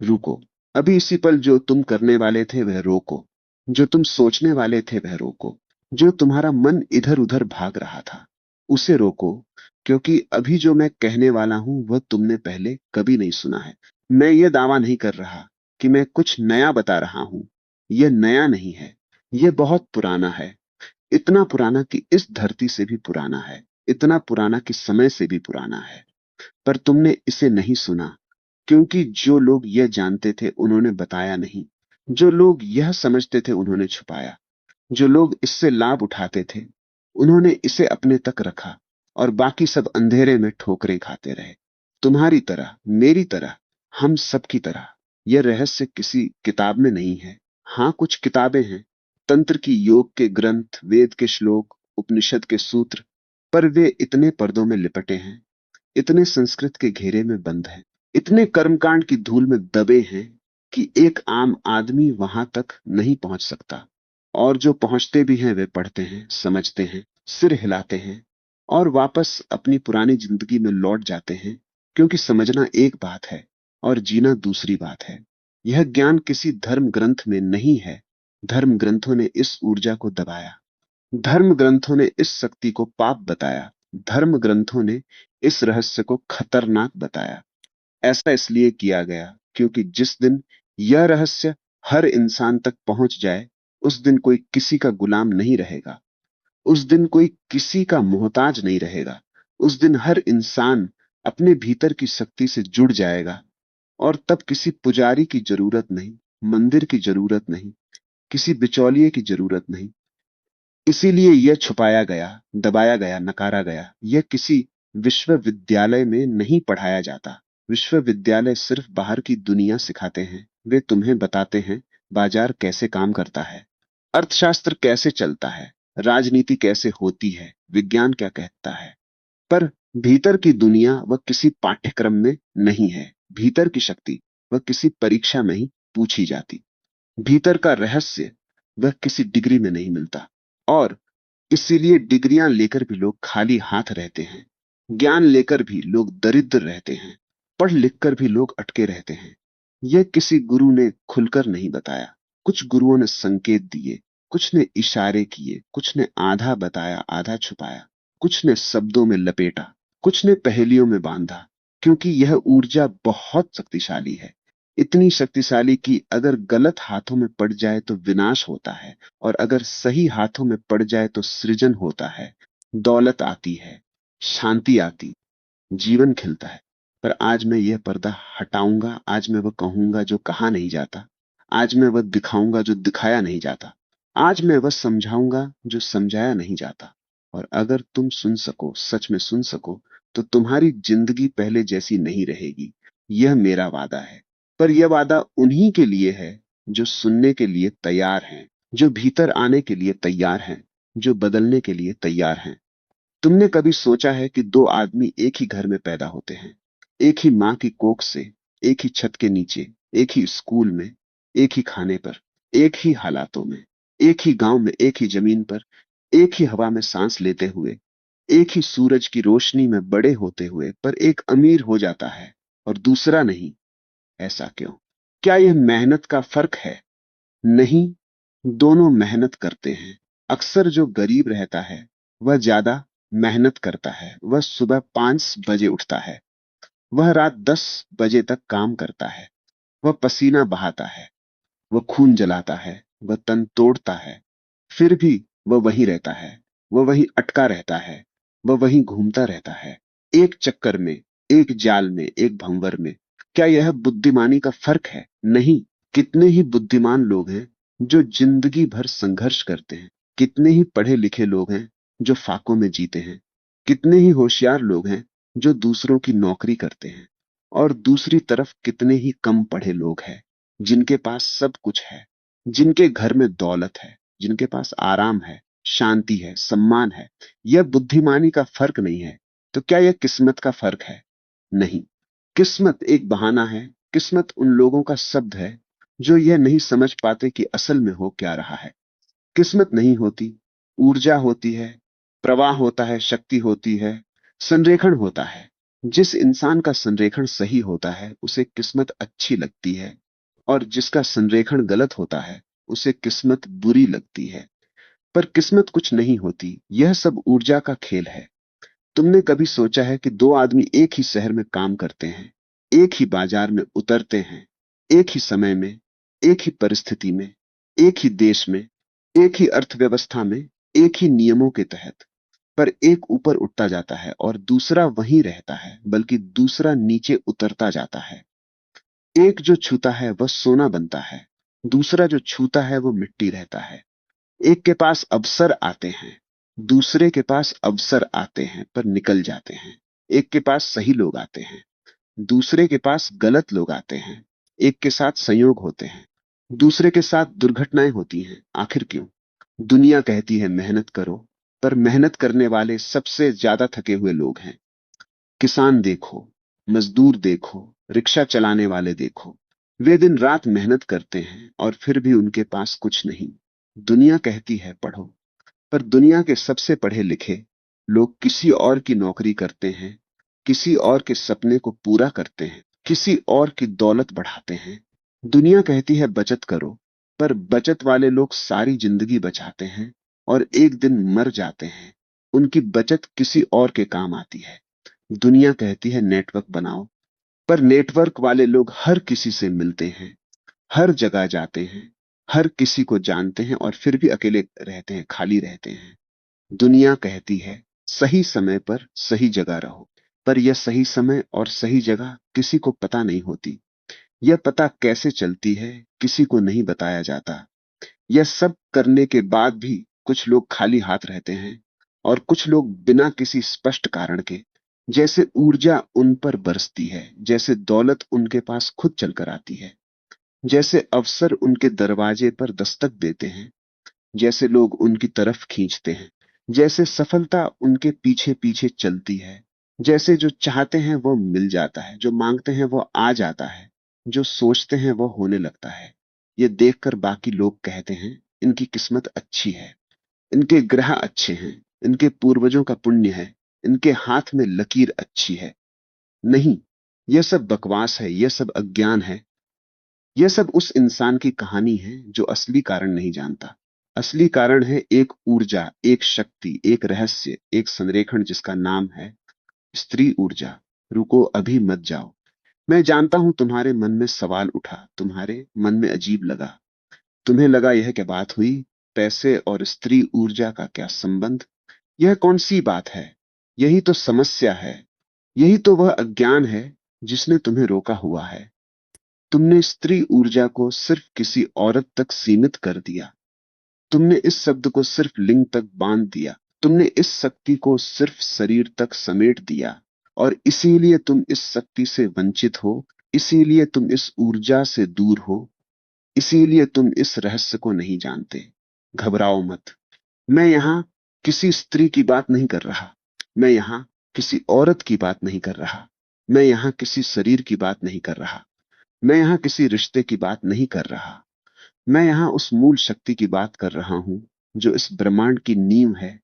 रुको। अभी इसी पल जो तुम करने वाले थे वह रोको। जो तुम सोचने वाले थे वह रोको। जो तुम्हारा मन इधर उधर भाग रहा था उसे रोको। क्योंकि अभी जो मैं कहने वाला हूं वह तुमने पहले कभी नहीं सुना है। मैं यह दावा नहीं कर रहा कि मैं कुछ नया बता रहा हूं। यह नया नहीं है। यह बहुत पुराना है। इतना पुराना कि इस धरती से भी पुराना है। इतना पुराना कि समय से भी पुराना है। पर तुमने इसे नहीं सुना। क्योंकि जो लोग यह जानते थे उन्होंने बताया नहीं। जो लोग यह समझते थे उन्होंने छुपाया। जो लोग इससे लाभ उठाते थे उन्होंने इसे अपने तक रखा। और बाकी सब अंधेरे में ठोकरें खाते रहे। तुम्हारी तरह, मेरी तरह, हम सब की तरह। यह रहस्य किसी किताब में नहीं है। हां, कुछ किताबें हैं। तंत्र की, योग के ग्रंथ, वेद के श्लोक, उपनिषद के सूत्र। पर वे इतने पर्दों में लिपटे हैं, इतने संस्कृत के घेरे में बंद हैं, इतने कर्मकांड की धूल में दबे हैं कि एक आम आदमी वहां तक नहीं पहुंच सकता। और जो पहुंचते भी हैं वे पढ़ते हैं, समझते हैं, सिर हिलाते हैं और वापस अपनी पुरानी जिंदगी में लौट जाते हैं। क्योंकि समझना एक बात है और जीना दूसरी बात है। यह ज्ञान किसी धर्म ग्रंथ में नहीं है। धर्म ग्रंथों ने इस ऊर्जा को दबाया। धर्म ग्रंथों ने इस शक्ति को पाप बताया। धर्म ग्रंथों ने इस रहस्य को खतरनाक बताया। ऐसा इसलिए किया गया क्योंकि जिस दिन यह रहस्य हर इंसान तक पहुंच जाए उस दिन कोई किसी का गुलाम नहीं रहेगा। उस दिन कोई किसी का मोहताज नहीं रहेगा। उस दिन हर इंसान अपने भीतर की शक्ति से जुड़ जाएगा। और तब किसी पुजारी की जरूरत नहीं, मंदिर की जरूरत नहीं, किसी बिचौलिए की जरूरत नहीं। इसीलिए यह छुपाया गया, दबाया गया, नकारा गया। यह किसी विश्वविद्यालय में नहीं पढ़ाया जाता। विश्वविद्यालय सिर्फ बाहर की दुनिया सिखाते हैं। वे तुम्हें बताते हैं बाजार कैसे काम करता है, अर्थशास्त्र कैसे चलता है, राजनीति कैसे होती है, विज्ञान क्या कहता है। पर भीतर की दुनिया वह किसी पाठ्यक्रम में नहीं है। भीतर की शक्ति वह किसी परीक्षा में ही पूछी जाती। भीतर का रहस्य वह किसी डिग्री में नहीं मिलता। और इसीलिए डिग्रियां लेकर भी लोग खाली हाथ रहते हैं। ज्ञान लेकर भी लोग दरिद्र रहते हैं। पढ़ लिख कर भी लोग अटके रहते हैं। यह किसी गुरु ने खुलकर नहीं बताया। कुछ गुरुओं ने संकेत दिए, कुछ ने इशारे किए, कुछ ने आधा बताया आधा छुपाया, कुछ ने शब्दों में लपेटा, कुछ ने पहेलियों में बांधा। क्योंकि यह ऊर्जा बहुत शक्तिशाली है। इतनी शक्तिशाली कि अगर गलत हाथों में पड़ जाए तो विनाश होता है, और अगर सही हाथों में पड़ जाए तो सृजन होता है। दौलत आती है, शांति आती, जीवन खिलता है। पर आज मैं यह पर्दा हटाऊंगा। आज मैं वह कहूंगा जो कहा नहीं जाता। आज मैं वह दिखाऊंगा जो दिखाया नहीं जाता। आज मैं वह समझाऊंगा जो समझाया नहीं जाता। और अगर तुम सुन सको, सच में सुन सको, तो तुम्हारी जिंदगी पहले जैसी नहीं रहेगी। यह मेरा वादा है। पर यह वादा उन्हीं के लिए है जो सुनने के लिए तैयार हैं, जो भीतर आने के लिए तैयार हैं, जो बदलने के लिए तैयार हैं। तुमने कभी सोचा है कि दो आदमी एक ही घर में पैदा होते हैं, एक ही मां की कोख से, एक ही छत के नीचे, एक ही स्कूल में, एक ही खाने पर, एक ही हालातों में, एक ही गांव में, एक ही जमीन पर, एक ही हवा में सांस लेते हुए, एक ही सूरज की रोशनी में बड़े होते हुए, पर एक अमीर हो जाता है और दूसरा नहीं। ऐसा क्यों? क्या यह मेहनत का फर्क है? नहीं। दोनों मेहनत करते हैं। अक्सर जो गरीब रहता है वह ज्यादा मेहनत करता है। वह सुबह 5 बजे उठता है। वह रात 10 बजे तक काम करता है। वह पसीना बहाता है। वह खून जलाता है। वह तन तोड़ता है। फिर भी वह वहीं रहता है। वह वहीं अटका रहता है। वह वहीं घूमता रहता है, एक चक्कर में, एक जाल में, एक भंवर में। क्या यह बुद्धिमानी का फर्क है? नहीं। कितने ही बुद्धिमान लोग हैं जो जिंदगी भर संघर्ष करते हैं। कितने ही पढ़े लिखे लोग हैं जो फाकों में जीते हैं। कितने ही होशियार लोग हैं जो दूसरों की नौकरी करते हैं। और दूसरी तरफ कितने ही कम पढ़े लोग हैं जिनके पास सब कुछ है, जिनके घर में दौलत है, जिनके पास आराम है, शांति है, सम्मान है। यह बुद्धिमानी का फर्क नहीं है। तो क्या यह किस्मत का फर्क है? नहीं। किस्मत एक बहाना है। किस्मत उन लोगों का शब्द है जो यह नहीं समझ पाते कि असल में हो क्या रहा है। किस्मत नहीं होती, ऊर्जा होती है, प्रवाह होता है, शक्ति होती है, संरेखण होता है। जिस इंसान का संरेखण सही होता है उसे किस्मत अच्छी लगती है, और जिसका संरेखण गलत होता है उसे किस्मत बुरी लगती है। पर किस्मत कुछ नहीं होती, यह सब ऊर्जा का खेल है। तुमने कभी सोचा है कि दो आदमी एक ही शहर में काम करते हैं, एक ही बाजार में उतरते हैं, एक ही समय में, एक ही परिस्थिति में, एक ही देश में, एक ही अर्थव्यवस्था में, एक ही नियमों के तहत, पर एक ऊपर उठता जाता है और दूसरा वहीं रहता है, बल्कि दूसरा नीचे उतरता जाता है। एक जो छूता है वह सोना बनता है, दूसरा जो छूता है वो मिट्टी रहता है। एक के पास अवसर आते हैं, दूसरे के पास अवसर आते हैं पर निकल जाते हैं। एक के पास सही लोग आते हैं, दूसरे के पास गलत लोग आते हैं। एक के साथ संयोग होते हैं, दूसरे के साथ दुर्घटनाएं होती हैं। आखिर क्यों? दुनिया कहती है मेहनत करो, पर मेहनत करने वाले सबसे ज्यादा थके हुए लोग हैं। किसान देखो, मजदूर देखो, रिक्शा चलाने वाले देखो, वे दिन रात मेहनत करते हैं और फिर भी उनके पास कुछ नहीं। दुनिया कहती है पढ़ो, पर दुनिया के सबसे पढ़े लिखे लोग किसी और की नौकरी करते हैं, किसी और के सपने को पूरा करते हैं, किसी और की दौलत बढ़ाते हैं। दुनिया कहती है बचत करो, पर बचत वाले लोग सारी जिंदगी बचाते हैं और एक दिन मर जाते हैं। उनकी बचत किसी और के काम आती है। दुनिया कहती है नेटवर्क बनाओ, पर नेटवर्क वाले लोग हर किसी से मिलते हैं, हर जगह जाते हैं, हर किसी को जानते हैं और फिर भी अकेले रहते हैं, खाली रहते हैं। दुनिया कहती है सही समय पर सही जगह रहो, पर यह सही समय और सही जगह किसी को पता नहीं होती। यह पता कैसे चलती है किसी को नहीं बताया जाता। यह सब करने के बाद भी कुछ लोग खाली हाथ रहते हैं, और कुछ लोग बिना किसी स्पष्ट कारण के, जैसे ऊर्जा उन पर बरसती है, जैसे दौलत उनके पास खुद चलकर आती है, जैसे अवसर उनके दरवाजे पर दस्तक देते हैं, जैसे लोग उनकी तरफ खींचते हैं, जैसे सफलता उनके पीछे पीछे चलती है, जैसे जो चाहते हैं वो मिल जाता है, जो मांगते हैं वो आ जाता है, जो सोचते हैं वो होने लगता है। ये देखकर बाकी लोग कहते हैं इनकी किस्मत अच्छी है, इनके ग्रह अच्छे हैं, इनके पूर्वजों का पुण्य है, इनके हाथ में लकीर अच्छी है। नहीं, यह सब बकवास है, यह सब अज्ञान है। यह सब उस इंसान की कहानी है जो असली कारण नहीं जानता। असली कारण है एक ऊर्जा, एक शक्ति, एक रहस्य, एक संरेखण जिसका नाम है स्त्री ऊर्जा। रुको, अभी मत जाओ। मैं जानता हूं तुम्हारे मन में सवाल उठा, तुम्हारे मन में अजीब लगा। तुम्हें लगा यह क्या बात हुई? पैसे और स्त्री ऊर्जा का क्या संबंध? यह कौन सी बात है? यही तो समस्या है। यही तो वह अज्ञान है जिसने तुम्हें रोका हुआ है। तुमने स्त्री ऊर्जा को सिर्फ किसी औरत तक सीमित कर दिया। तुमने इस शब्द को सिर्फ लिंग तक बांध दिया। तुमने इस शक्ति को सिर्फ शरीर तक समेट दिया, और इसीलिए तुम इस शक्ति से वंचित हो। इसीलिए तुम इस ऊर्जा से दूर हो। इसीलिए तुम इस रहस्य को नहीं जानते। घबराओ मत। मैं यहां किसी स्त्री की बात नहीं कर रहा। मैं यहां किसी औरत की बात नहीं कर रहा। मैं यहां किसी शरीर की बात नहीं कर रहा। मैं यहां किसी रिश्ते की बात नहीं कर रहा। मैं यहां उस मूल शक्ति की बात कर रहा हूं जो इस ब्रह्मांड की नींव है,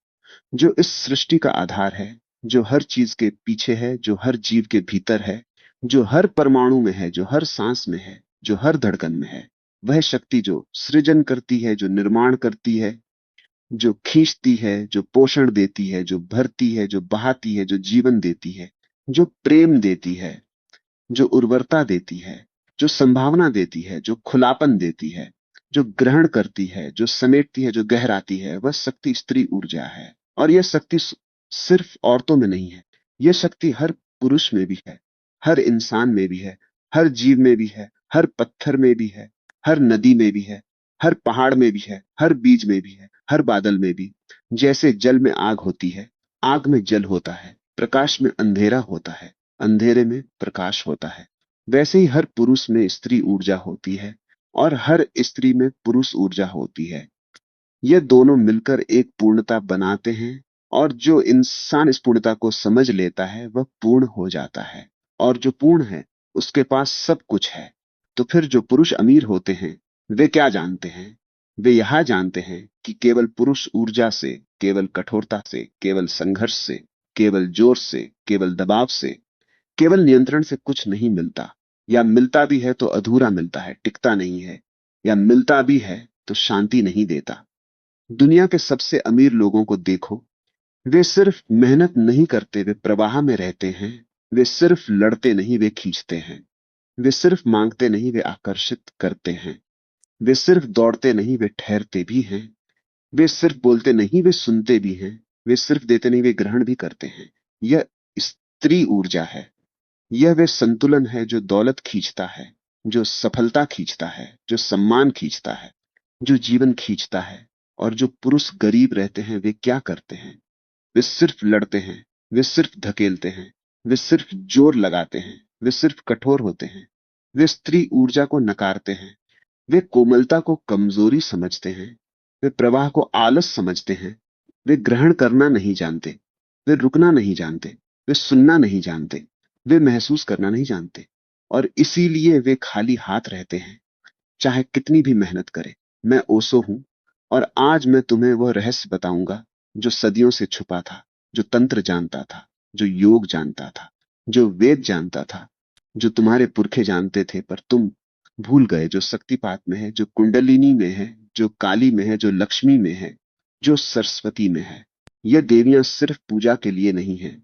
जो इस सृष्टि का आधार है, जो हर चीज के पीछे है, जो हर जीव के भीतर है, जो हर परमाणु में है, जो हर सांस में है, जो हर धड़कन में है। वह शक्ति जो सृजन करती है, जो निर्माण करती है, जो खींचती है, जो पोषण देती है, जो भरती है, जो बहाती है, जो जीवन देती है, जो प्रेम देती है, जो उर्वरता देती है, जो संभावना देती है, जो खुलापन देती है, जो ग्रहण करती है, जो समेटती है, जो गहराती है, वह शक्ति स्त्री ऊर्जा है। और यह शक्ति सिर्फ औरतों में नहीं है। यह शक्ति हर पुरुष में भी है, हर इंसान में भी है, हर जीव में भी है, हर पत्थर में भी है, हर नदी में भी है, हर पहाड़ में भी है, हर बीज में भी है, हर बादल में भी। जैसे जल में आग होती है, आग में जल होता है, प्रकाश में अंधेरा होता है, अंधेरे में प्रकाश होता है, वैसे ही हर पुरुष में स्त्री ऊर्जा होती है और हर स्त्री में पुरुष ऊर्जा होती है। ये दोनों मिलकर एक पूर्णता बनाते हैं, और जो इंसान इस पूर्णता को समझ लेता है वह पूर्ण हो जाता है। और जो पूर्ण है उसके पास सब कुछ है। तो फिर जो पुरुष अमीर होते हैं वे क्या जानते हैं? वे यह जानते हैं कि केवल पुरुष ऊर्जा से, केवल कठोरता से, केवल संघर्ष से, केवल जोर से, केवल दबाव से, केवल नियंत्रण से कुछ नहीं मिलता, या मिलता भी है तो अधूरा मिलता है, टिकता नहीं है, या मिलता भी है तो शांति नहीं देता। दुनिया के सबसे अमीर लोगों को देखो, वे सिर्फ मेहनत नहीं करते, वे प्रवाह में रहते हैं। वे सिर्फ लड़ते नहीं, वे खींचते हैं। वे सिर्फ मांगते नहीं, वे आकर्षित करते हैं। वे सिर्फ दौड़ते नहीं, वे ठहरते भी हैं। वे सिर्फ बोलते नहीं, वे सुनते भी हैं। वे सिर्फ देते नहीं, वे ग्रहण भी करते हैं। यह स्त्री ऊर्जा है। यह वे संतुलन है जो दौलत खींचता है, जो सफलता खींचता है, जो सम्मान खींचता है, जो जीवन खींचता है। और जो पुरुष गरीब रहते हैं वे क्या करते हैं? वे सिर्फ लड़ते हैं, वे सिर्फ धकेलते हैं, वे सिर्फ जोर लगाते हैं, वे सिर्फ कठोर होते हैं। वे स्त्री ऊर्जा को नकारते हैं। वे कोमलता को कमजोरी समझते हैं। वे प्रवाह को आलस समझते हैं। वे ग्रहण करना नहीं जानते। वे रुकना नहीं जानते। वे सुनना नहीं जानते। वे महसूस करना नहीं जानते। और इसीलिए वे खाली हाथ रहते हैं, चाहे कितनी भी मेहनत करे। मैं ओशो हूं, और आज मैं तुम्हें वह रहस्य बताऊंगा जो सदियों से छुपा था, जो तंत्र जानता था, जो योग जानता था, जो वेद जानता था, जो तुम्हारे पुरखे जानते थे पर तुम भूल गए, जो शक्तिपात में है, जो कुंडलिनी में है, जो काली में है, जो लक्ष्मी में है, जो सरस्वती में है। यह देवियां सिर्फ पूजा के लिए नहीं है।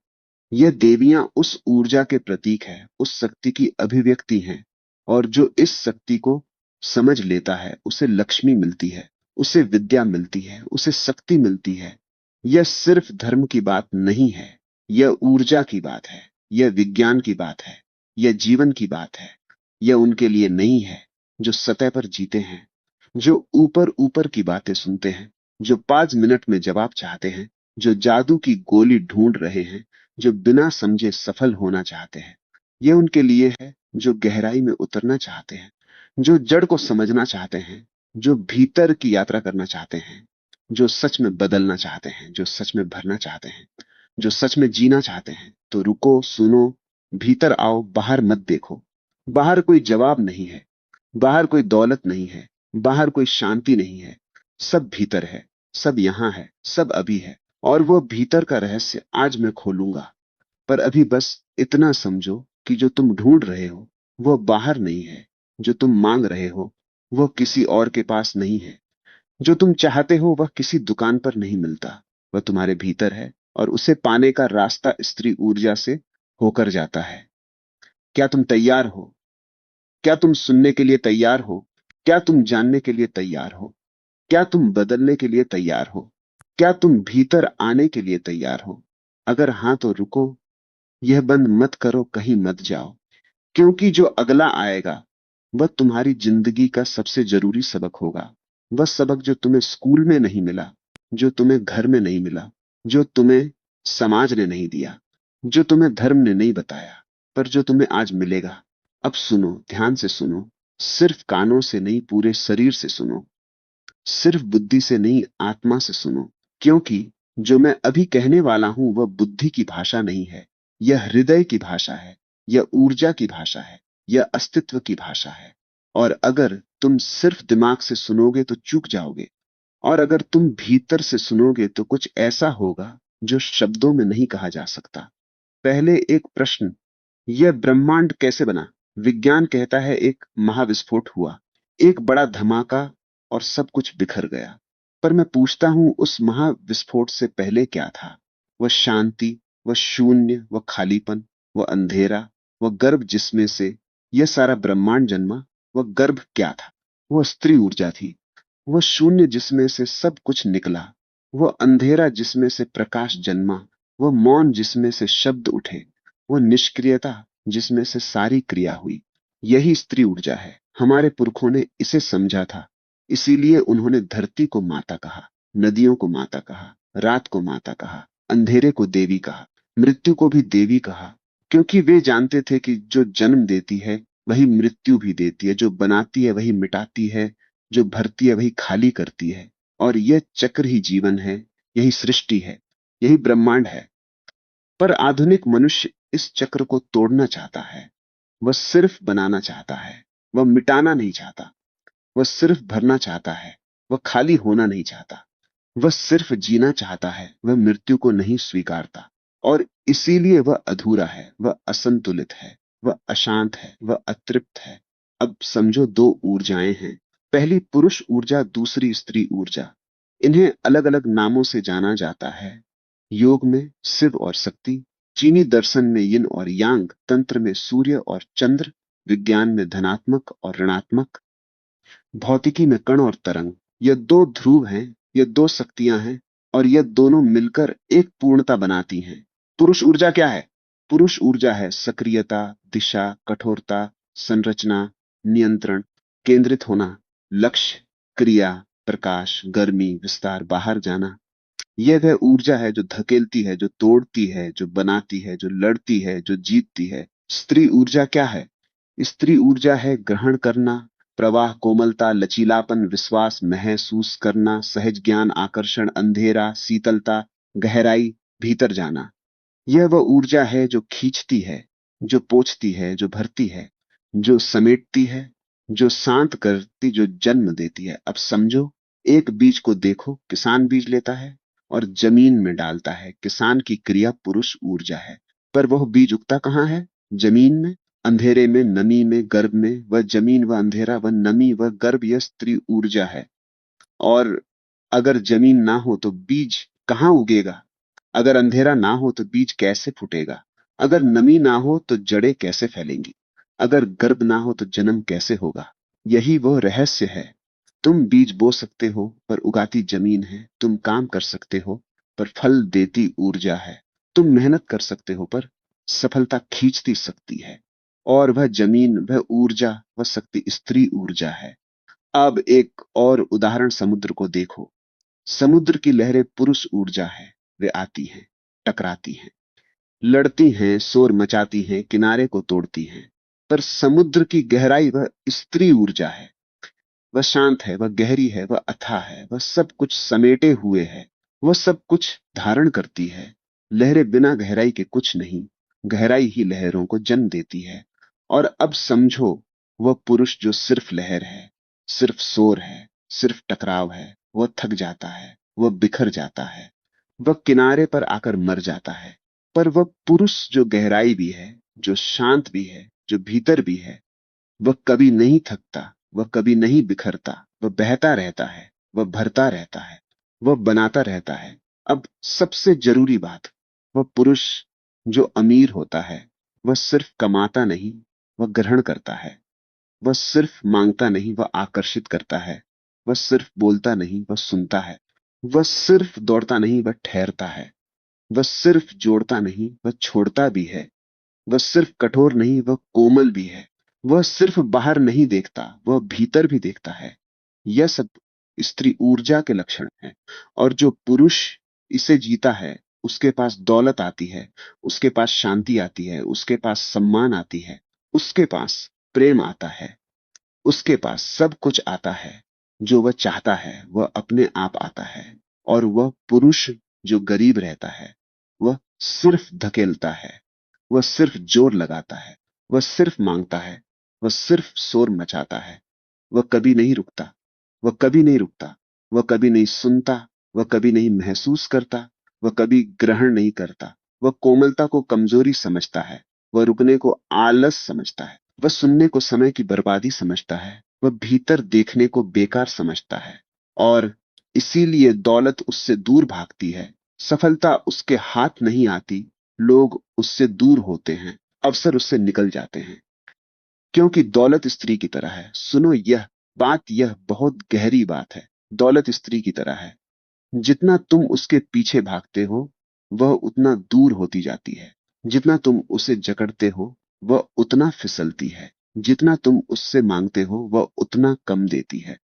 यह देवियां उस ऊर्जा के प्रतीक है, उस शक्ति की अभिव्यक्ति हैं। और जो इस शक्ति को समझ लेता है उसे लक्ष्मी मिलती है, उसे विद्या मिलती है, उसे शक्ति मिलती है। यह सिर्फ धर्म की बात नहीं है, यह ऊर्जा की बात है, यह विज्ञान की बात है, यह जीवन की बात है। यह उनके लिए नहीं है जो सतह पर जीते हैं, जो ऊपर ऊपर की बातें सुनते हैं, जो 5 मिनट में जवाब चाहते हैं, जो जादू की गोली ढूंढ रहे हैं, जो बिना समझे सफल होना चाहते हैं। यह उनके लिए है जो गहराई में उतरना चाहते हैं, जो जड़ को समझना चाहते हैं, जो भीतर की यात्रा करना चाहते हैं, जो सच में बदलना चाहते हैं, जो सच में भरना चाहते हैं, जो सच में जीना चाहते हैं। तो रुको, सुनो, भीतर आओ, बाहर मत देखो। बाहर कोई जवाब नहीं है, बाहर कोई दौलत नहीं है, बाहर कोई शांति नहीं है। सब भीतर है, सब यहां है, सब अभी है। और वो भीतर का रहस्य आज मैं खोलूंगा। पर अभी बस इतना समझो कि जो तुम ढूंढ रहे हो वो बाहर नहीं है। जो तुम मांग रहे हो वो किसी और के पास नहीं है। जो तुम चाहते हो वह किसी दुकान पर नहीं मिलता, वह तुम्हारे भीतर है। और उसे पाने का रास्ता स्त्री ऊर्जा से होकर जाता है। क्या तुम तैयार हो? क्या तुम सुनने के लिए तैयार हो? क्या तुम जानने के लिए तैयार हो? क्या तुम बदलने के लिए तैयार हो? क्या तुम भीतर आने के लिए तैयार हो? अगर हां तो रुको, यह बंद मत करो, कहीं मत जाओ। क्योंकि जो अगला आएगा वह तुम्हारी जिंदगी का सबसे जरूरी सबक होगा। वह सबक जो तुम्हें स्कूल में नहीं मिला, जो तुम्हें घर में नहीं मिला, जो तुम्हें समाज ने नहीं दिया, जो तुम्हें धर्म ने नहीं बताया, पर जो तुम्हें आज मिलेगा। अब सुनो, ध्यान से सुनो। सिर्फ कानों से नहीं, पूरे शरीर से सुनो। सिर्फ बुद्धि से नहीं, आत्मा से सुनो। क्योंकि जो मैं अभी कहने वाला हूं वह बुद्धि की भाषा नहीं है, यह हृदय की भाषा है, यह ऊर्जा की भाषा है, यह अस्तित्व की भाषा है। और अगर तुम सिर्फ दिमाग से सुनोगे तो चूक जाओगे, और अगर तुम भीतर से सुनोगे तो कुछ ऐसा होगा जो शब्दों में नहीं कहा जा सकता। पहले एक प्रश्न, यह ब्रह्मांड कैसे बना? विज्ञान कहता है एक महाविस्फोट हुआ, एक बड़ा धमाका, और सब कुछ बिखर गया। पर मैं पूछता हूं, उस महाविस्फोट से पहले क्या था? वह शांति, वह शून्य, वह खालीपन, वह अंधेरा, वह गर्भ जिसमें से यह सारा ब्रह्मांड जन्मा। वह गर्भ क्या था? वह स्त्री ऊर्जा थी। वह शून्य जिसमें से सब कुछ निकला, वह अंधेरा जिसमें से प्रकाश जन्मा, वह मौन जिसमें से शब्द उठे, वह निष्क्रियता जिसमें से सारी क्रिया हुई। यही स्त्री ऊर्जा है। हमारे पुरखों ने इसे समझा था, इसीलिए उन्होंने धरती को माता कहा, नदियों को माता कहा, रात को माता कहा, अंधेरे को देवी कहा, मृत्यु को भी देवी कहा। क्योंकि वे जानते थे कि जो जन्म देती है वही मृत्यु भी देती है, जो बनाती है वही मिटाती है, जो भरती है वही खाली करती है। और यह चक्र ही जीवन है, यही सृष्टि है, यही ब्रह्मांड है। पर आधुनिक मनुष्य इस चक्र को तोड़ना चाहता है। वह सिर्फ बनाना चाहता है, वह मिटाना नहीं चाहता। वह सिर्फ भरना चाहता है, वह खाली होना नहीं चाहता। वह सिर्फ जीना चाहता है, वह मृत्यु को नहीं स्वीकारता। और इसीलिए वह अधूरा है, वह असंतुलित है, वह अशांत है, वह अतृप्त है। अब समझो, दो ऊर्जाएं हैं, पहली पुरुष ऊर्जा, दूसरी स्त्री ऊर्जा। इन्हें अलग अलग नामों से जाना जाता है। योग में शिव और शक्ति, चीनी दर्शन में यिन और यांग, तंत्र में सूर्य और चंद्र, विज्ञान में धनात्मक और ऋणात्मक, भौतिकी में कण और तरंग। ये दो ध्रुव हैं, ये दो शक्तियां हैं, और ये दोनों मिलकर एक पूर्णता बनाती हैं। पुरुष ऊर्जा क्या है? पुरुष ऊर्जा है सक्रियता, दिशा, कठोरता, संरचना, नियंत्रण, केंद्रित होना, लक्ष्य, क्रिया, प्रकाश, गर्मी, विस्तार, बाहर जाना। यह वह ऊर्जा है जो धकेलती है, जो तोड़ती है, जो बनाती है, जो लड़ती है, जो जीतती है। स्त्री ऊर्जा क्या है? स्त्री ऊर्जा है ग्रहण करना, प्रवाह, कोमलता, लचीलापन, विश्वास, महसूस करना, सहज ज्ञान, आकर्षण, अंधेरा, शीतलता, गहराई, भीतर जाना। यह वह ऊर्जा है जो खींचती है, जो पोंछती है, जो भरती है, जो समेटती है, जो शांत करती, जो जन्म देती है। अब समझो, एक बीज को देखो, किसान बीज लेता है और जमीन में डालता है। किसान की क्रिया पुरुष ऊर्जा है, पर वह बीज उगता कहाँ है? जमीन में, अंधेरे में, नमी में, गर्भ में। वह जमीन, वह अंधेरा, वह नमी, वह गर्भ, यह स्त्री ऊर्जा है। और अगर जमीन ना हो तो बीज कहाँ उगेगा? अगर अंधेरा ना हो तो बीज कैसे फूटेगा? अगर नमी ना हो तो जड़ें कैसे फैलेंगी? अगर गर्भ ना हो तो जन्म कैसे होगा? यही वो रहस्य है। तुम बीज बो सकते हो, पर उगाती जमीन है। तुम काम कर सकते हो, पर फल देती ऊर्जा है। तुम मेहनत कर सकते हो, पर सफलता खींचती शक्ति है। और वह जमीन, वह ऊर्जा, वह शक्ति स्त्री ऊर्जा है। अब एक और उदाहरण, समुद्र को देखो। समुद्र की लहरें पुरुष ऊर्जा है। वे आती हैं, टकराती हैं, लड़ती हैं, शोर मचाती हैं, किनारे को तोड़ती हैं। पर समुद्र की गहराई, वह स्त्री ऊर्जा है। वह शांत है, वह गहरी है, वह अथाह है, वह सब कुछ समेटे हुए है, वह सब कुछ धारण करती है। लहरें बिना गहराई के कुछ नहीं, गहराई ही लहरों को जन्म देती है। और अब समझो, वह पुरुष जो सिर्फ लहर है, सिर्फ शोर है, सिर्फ टकराव है, वह थक जाता है, वह बिखर जाता है, वह किनारे पर आकर मर जाता है। पर वह पुरुष जो गहराई भी है, जो शांत भी है, जो भीतर भी है, वह कभी नहीं थकता, वह कभी नहीं बिखरता। वह बहता रहता है, वह भरता रहता है, वह बनाता रहता है। अब सबसे जरूरी बात, वह पुरुष जो अमीर होता है, वह सिर्फ कमाता नहीं, वह ग्रहण करता है। वह सिर्फ मांगता नहीं, वह आकर्षित करता है। वह सिर्फ बोलता नहीं, वह सुनता है। वह सिर्फ दौड़ता नहीं, वह ठहरता है। वह सिर्फ जोड़ता नहीं, वह छोड़ता भी है। वह सिर्फ कठोर नहीं, वह कोमल भी है। वह सिर्फ बाहर नहीं देखता, वह भीतर भी देखता है। यह सब स्त्री ऊर्जा के लक्षण हैं। और जो पुरुष इसे जीता है, उसके पास दौलत आती है, उसके पास शांति आती है, उसके पास सम्मान आती है, उसके पास प्रेम आता है, उसके पास सब कुछ आता है। जो वह चाहता है वह अपने आप आता है। और वह पुरुष जो गरीब रहता है, वह सिर्फ धकेलता है, वह सिर्फ जोर लगाता है, वह सिर्फ मांगता है, वह सिर्फ शोर मचाता है। वह कभी नहीं रुकता, वह कभी नहीं रुकता, वह कभी नहीं सुनता, वह कभी नहीं महसूस करता, वह कभी ग्रहण नहीं करता। वह कोमलता को कमजोरी समझता है, वह रुकने को आलस समझता है, वह सुनने को समय की बर्बादी समझता है, वह भीतर देखने को बेकार समझता है। और इसीलिए दौलत उससे दूर भागती है, सफलता उसके हाथ नहीं आती, लोग उससे दूर होते हैं, अवसर उससे निकल जाते हैं। क्योंकि दौलत स्त्री की तरह है। सुनो, यह बात, यह बहुत गहरी बात है। दौलत स्त्री की तरह है। जितना तुम उसके पीछे भागते हो, वह उतना दूर होती जाती है। जितना तुम उसे जकड़ते हो, वह उतना फिसलती है। जितना तुम उससे मांगते हो, वह उतना कम देती है।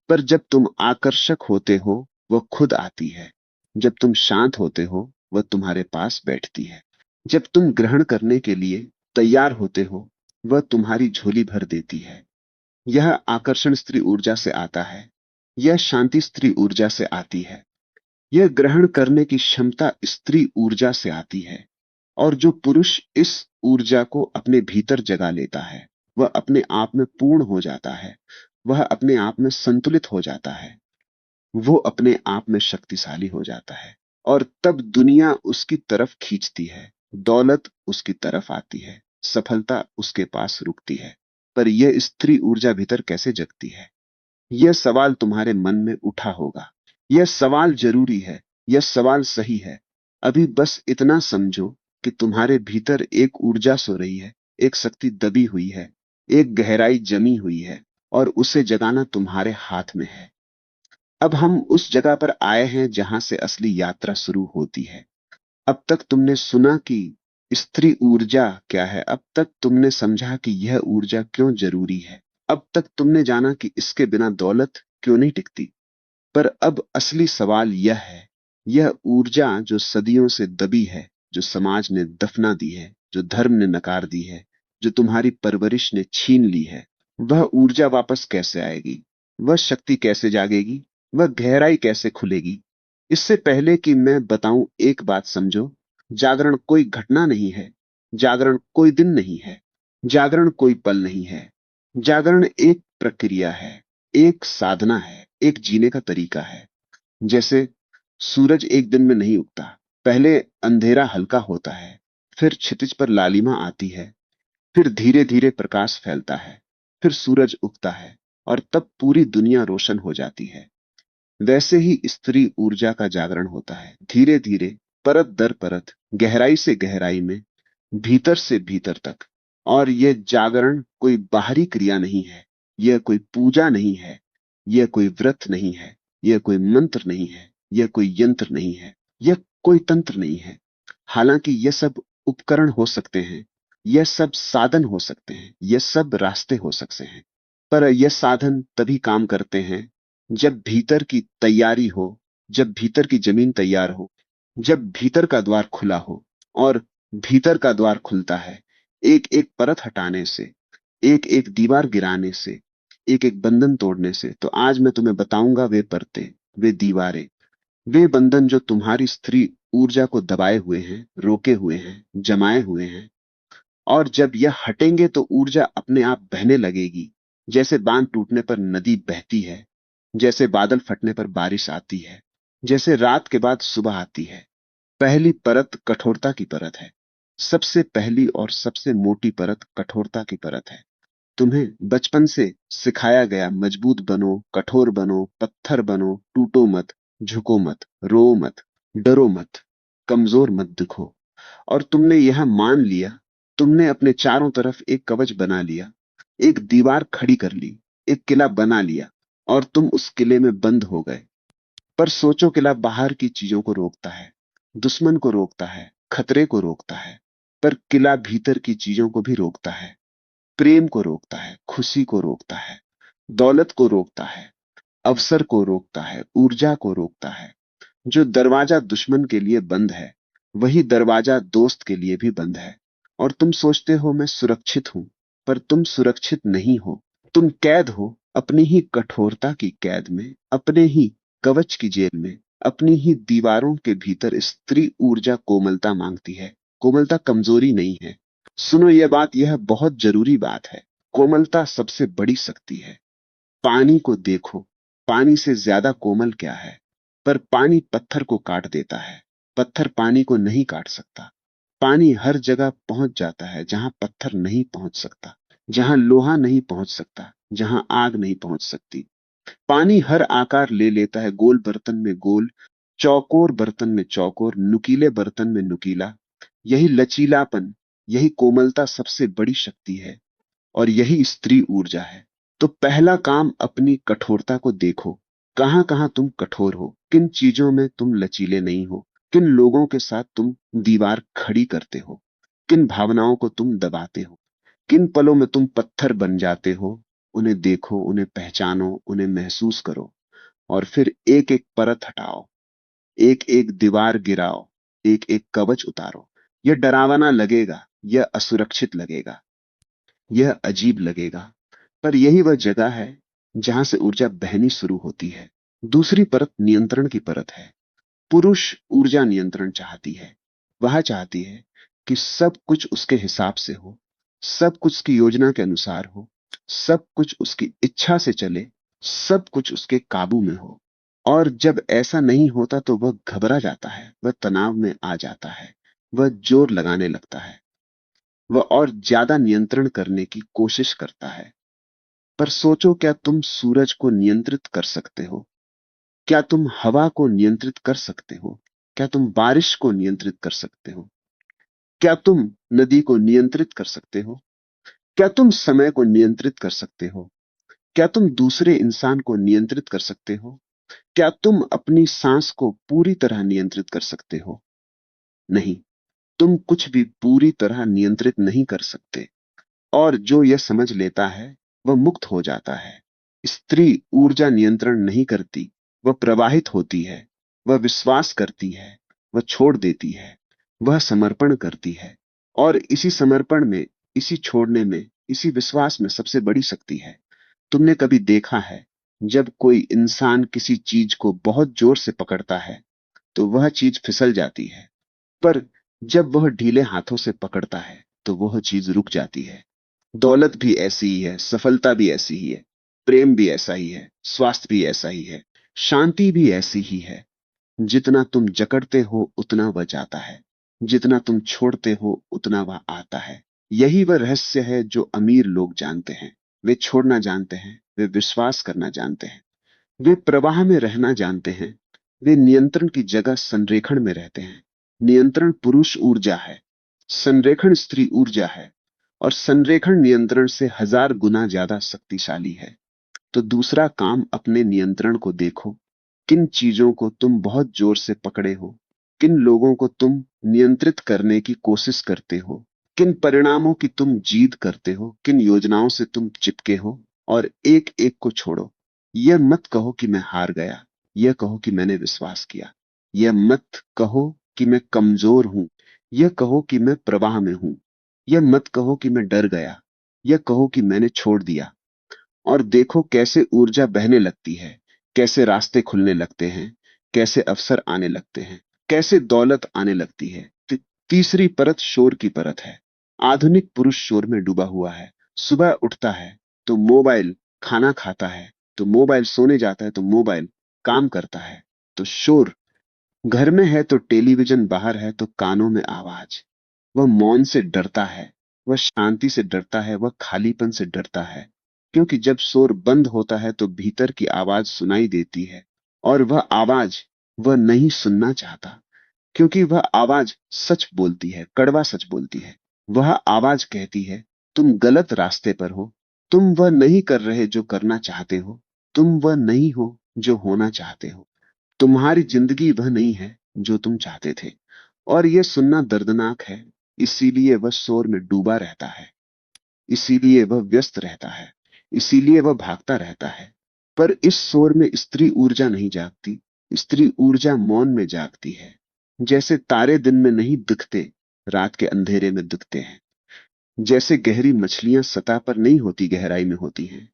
पर जब तुम आकर्षक होते हो, वह खुद आती है। जब तुम शांत होते हो, वह तुम्हारे पास बैठती है। जब तुम ग्रहण करने के लिए तैयार होते हो, वह तुम्हारी झोली भर देती है। यह आकर्षण स्त्री ऊर्जा से आता है, यह शांति स्त्री ऊर्जा से आती है, यह ग्रहण करने की क्षमता स्त्री ऊर्जा से आती है। और जो पुरुष इस ऊर्जा को अपने भीतर जगा लेता है, वह अपने आप में पूर्ण हो जाता है, वह अपने आप में संतुलित हो जाता है, वो अपने आप में शक्तिशाली हो जाता है। और तब दुनिया उसकी तरफ खींचती है, दौलत उसकी तरफ आती है, सफलता उसके पास रुकती है। पर यह स्त्री ऊर्जा भीतर कैसे जगती है? यह सवाल तुम्हारे मन में उठा होगा। यह सवाल जरूरी है, यह सवाल सही है। अभी बस इतना समझो कि तुम्हारे भीतर एक ऊर्जा सो रही है, एक शक्ति दबी हुई है, एक गहराई जमी हुई है, और उसे जगाना तुम्हारे हाथ में है। अब हम उस जगह पर आए हैं जहां से असली यात्रा शुरू होती है। अब तक तुमने सुना कि स्त्री ऊर्जा क्या है, अब तक तुमने समझा कि यह ऊर्जा क्यों जरूरी है, अब तक तुमने जाना कि इसके बिना दौलत क्यों नहीं टिकती। पर अब असली सवाल यह है, यह ऊर्जा जो सदियों से दबी है, जो समाज ने दफना दी है, जो धर्म ने नकार दी है, जो तुम्हारी परवरिश ने छीन ली है, वह ऊर्जा वापस कैसे आएगी? वह शक्ति कैसे जागेगी? वह गहराई कैसे खुलेगी? इससे पहले कि मैं बताऊं, एक बात समझो। जागरण कोई घटना नहीं है, जागरण कोई दिन नहीं है, जागरण कोई पल नहीं है। जागरण एक प्रक्रिया है, एक साधना है, एक जीने का तरीका है। जैसे सूरज एक दिन में नहीं उगता। पहले अंधेरा हल्का होता है, फिर क्षितिज पर लालिमा आती है, फिर धीरे धीरे प्रकाश फैलता है, फिर सूरज उगता है, और तब पूरी दुनिया रोशन हो जाती है। वैसे ही स्त्री ऊर्जा का जागरण होता है, धीरे धीरे, परत दर परत, गहराई से गहराई में, भीतर से भीतर तक। और यह जागरण कोई बाहरी क्रिया नहीं है, यह कोई पूजा नहीं है, यह कोई व्रत नहीं है, यह कोई मंत्र नहीं है, यह कोई यंत्र नहीं है, यह कोई तंत्र नहीं है। हालांकि यह सब उपकरण हो सकते हैं, यह सब साधन हो सकते हैं, यह सब रास्ते हो सकते हैं, पर यह साधन तभी काम करते हैं जब भीतर की तैयारी हो, जब भीतर की जमीन तैयार हो, जब भीतर का द्वार खुला हो। और भीतर का द्वार खुलता है एक एक परत हटाने से, एक एक दीवार गिराने से, एक एक बंधन तोड़ने से। तो आज मैं तुम्हें बताऊंगा वे परतें, वे दीवारें, वे बंधन जो तुम्हारी स्त्री ऊर्जा को दबाए हुए हैं, रोके हुए हैं, जमाए हुए हैं। और जब यह हटेंगे तो ऊर्जा अपने आप बहने लगेगी, जैसे बांध टूटने पर नदी बहती है, जैसे बादल फटने पर बारिश आती है, जैसे रात के बाद सुबह आती है। पहली परत कठोरता की परत है। सबसे पहली और सबसे मोटी परत कठोरता की परत है। तुम्हें बचपन से सिखाया गया, मजबूत बनो, कठोर बनो, पत्थर बनो, टूटो मत, झुको मत, रो मत, डरो मत, कमजोर मत दिखो। और तुमने यह मान लिया, तुमने अपने चारों तरफ एक कवच बना लिया, एक दीवार खड़ी कर ली, एक किला बना लिया, और तुम उस किले में बंद हो गए। पर सोचो, किला बाहर की चीजों को रोकता है, दुश्मन को रोकता है, खतरे को रोकता है, पर किला भीतर की चीजों को भी रोकता है। प्रेम को रोकता है, खुशी को रोकता है, दौलत को रोकता है, अवसर को रोकता है, ऊर्जा को रोकता है। जो दरवाजा दुश्मन के लिए बंद है, वही दरवाजा दोस्त के लिए भी बंद है। और तुम सोचते हो मैं सुरक्षित हूं, पर तुम सुरक्षित नहीं हो। तुम कैद हो अपनी ही कठोरता की कैद में, अपने ही कवच की जेल में, अपनी ही दीवारों के भीतर। स्त्री ऊर्जा कोमलता मांगती है, कोमलता कमजोरी नहीं है। सुनो यह बात, यह बहुत जरूरी बात है। कोमलता सबसे बड़ी शक्ति है। पानी को देखो, पानी से ज्यादा कोमल क्या है? पर पानी पत्थर को काट देता है, पत्थर पानी को नहीं काट सकता। पानी हर जगह पहुंच जाता है जहां पत्थर नहीं पहुंच सकता, जहां लोहा नहीं पहुंच सकता, जहां आग नहीं पहुंच सकती। पानी हर आकार ले लेता है, गोल बर्तन में गोल, चौकोर बर्तन में चौकोर, नुकीले बर्तन में नुकीला। यही लचीलापन, यही कोमलता सबसे बड़ी शक्ति है, और यही स्त्री ऊर्जा है। तो पहला काम, अपनी कठोरता को देखो। कहां कहां तुम कठोर हो, किन चीजों में तुम लचीले नहीं हो, किन लोगों के साथ तुम दीवार खड़ी करते हो, किन भावनाओं को तुम दबाते हो, किन पलों में तुम पत्थर बन जाते हो। उन्हें देखो, उन्हें पहचानो, उन्हें महसूस करो, और फिर एक एक परत हटाओ, एक एक दीवार गिराओ, एक एक कवच उतारो। यह डरावना लगेगा, यह असुरक्षित लगेगा, यह अजीब लगेगा, पर यही वह जगह है जहां से ऊर्जा बहनी शुरू होती है। दूसरी परत नियंत्रण की परत है। पुरुष ऊर्जा नियंत्रण चाहती है। वह चाहती है कि सब कुछ उसके हिसाब से हो, सब कुछ उसकी योजना के अनुसार हो, सब कुछ उसकी इच्छा से चले, सब कुछ उसके काबू में हो। और जब ऐसा नहीं होता तो वह घबरा जाता है, वह तनाव में आ जाता है, वह जोर लगाने लगता है, वह और ज्यादा नियंत्रण करने की कोशिश करता है। पर सोचो, क्या तुम सूरज को नियंत्रित कर सकते हो? क्या तुम हवा को नियंत्रित कर सकते हो? क्या तुम बारिश को नियंत्रित कर सकते हो? क्या तुम नदी को नियंत्रित कर सकते हो? क्या तुम समय को नियंत्रित कर सकते हो? क्या तुम दूसरे इंसान को नियंत्रित कर सकते हो? क्या तुम अपनी सांस को पूरी तरह नियंत्रित कर सकते हो? नहीं, तुम कुछ भी पूरी तरह नियंत्रित नहीं कर सकते। और जो यह समझ लेता है वह मुक्त हो जाता है। स्त्री ऊर्जा नियंत्रण नहीं करती, वह प्रवाहित होती है, वह विश्वास करती है, वह छोड़ देती है, वह समर्पण करती है। और इसी समर्पण में, इसी छोड़ने में, इसी विश्वास में सबसे बड़ी शक्ति है। तुमने कभी देखा है, जब कोई इंसान किसी चीज को बहुत जोर से पकड़ता है तो वह चीज फिसल जाती है, पर जब वह ढीले हाथों से पकड़ता है तो वह चीज रुक जाती है। दौलत भी ऐसी ही है, सफलता भी ऐसी ही है, प्रेम भी ऐसा ही है, स्वास्थ्य भी ऐसा ही है, शांति भी ऐसी ही है। जितना तुम जकड़ते हो उतना वह जाता है, जितना तुम छोड़ते हो उतना वह आता है। यही वह रहस्य है जो अमीर लोग जानते हैं। वे छोड़ना जानते हैं, वे विश्वास करना जानते हैं, वे प्रवाह में रहना जानते हैं। वे नियंत्रण की जगह संरेखण में रहते हैं। नियंत्रण पुरुष ऊर्जा है, संरेखण स्त्री ऊर्जा है, और संरेखण नियंत्रण से 1000 गुना ज्यादा शक्तिशाली है। तो दूसरा काम, अपने नियंत्रण को देखो। किन चीजों को तुम बहुत जोर से पकड़े हो? किन लोगों को तुम नियंत्रित करने की कोशिश करते हो? किन परिणामों की तुम जीद करते हो? किन योजनाओं से तुम चिपके हो? और एक एक को छोड़ो। यह मत कहो कि मैं हार गया, यह कहो कि मैंने विश्वास किया। यह मत कहो कि मैं कमजोर हूं, यह कहो कि मैं प्रवाह में हूं। यह मत कहो कि मैं डर गया, यह कहो कि मैंने छोड़ दिया। और देखो कैसे ऊर्जा बहने लगती है, कैसे रास्ते खुलने लगते हैं, कैसे अवसर आने लगते हैं, कैसे दौलत आने लगती है। तीसरी परत शोर की परत है। आधुनिक पुरुष शोर में डूबा हुआ है। सुबह उठता है तो मोबाइल, खाना खाता है तो मोबाइल, सोने जाता है तो मोबाइल, काम करता है तो शोर, घर में है तो टेलीविजन, बाहर है तो कानों में आवाज। वह मौन से डरता है, वह शांति से डरता है, वह खालीपन से डरता है। क्योंकि जब शोर बंद होता है तो भीतर की आवाज सुनाई देती है, और वह आवाज वह नहीं सुनना चाहता। क्योंकि वह आवाज सच बोलती है, कड़वा सच बोलती है। वह आवाज कहती है, तुम गलत रास्ते पर हो, तुम वह नहीं कर रहे जो करना चाहते हो, तुम वह नहीं हो जो होना चाहते हो, तुम्हारी जिंदगी वह नहीं है जो तुम चाहते थे। और यह सुनना दर्दनाक है। इसीलिए वह शोर में डूबा रहता है, इसीलिए वह व्यस्त रहता है, इसीलिए वह भागता रहता है। पर इस शोर में स्त्री ऊर्जा नहीं जागती। स्त्री ऊर्जा मौन में जागती है। जैसे तारे दिन में नहीं दिखते, रात के अंधेरे में दिखते हैं। जैसे गहरी मछलियां सतह पर नहीं होती, गहराई में होती हैं।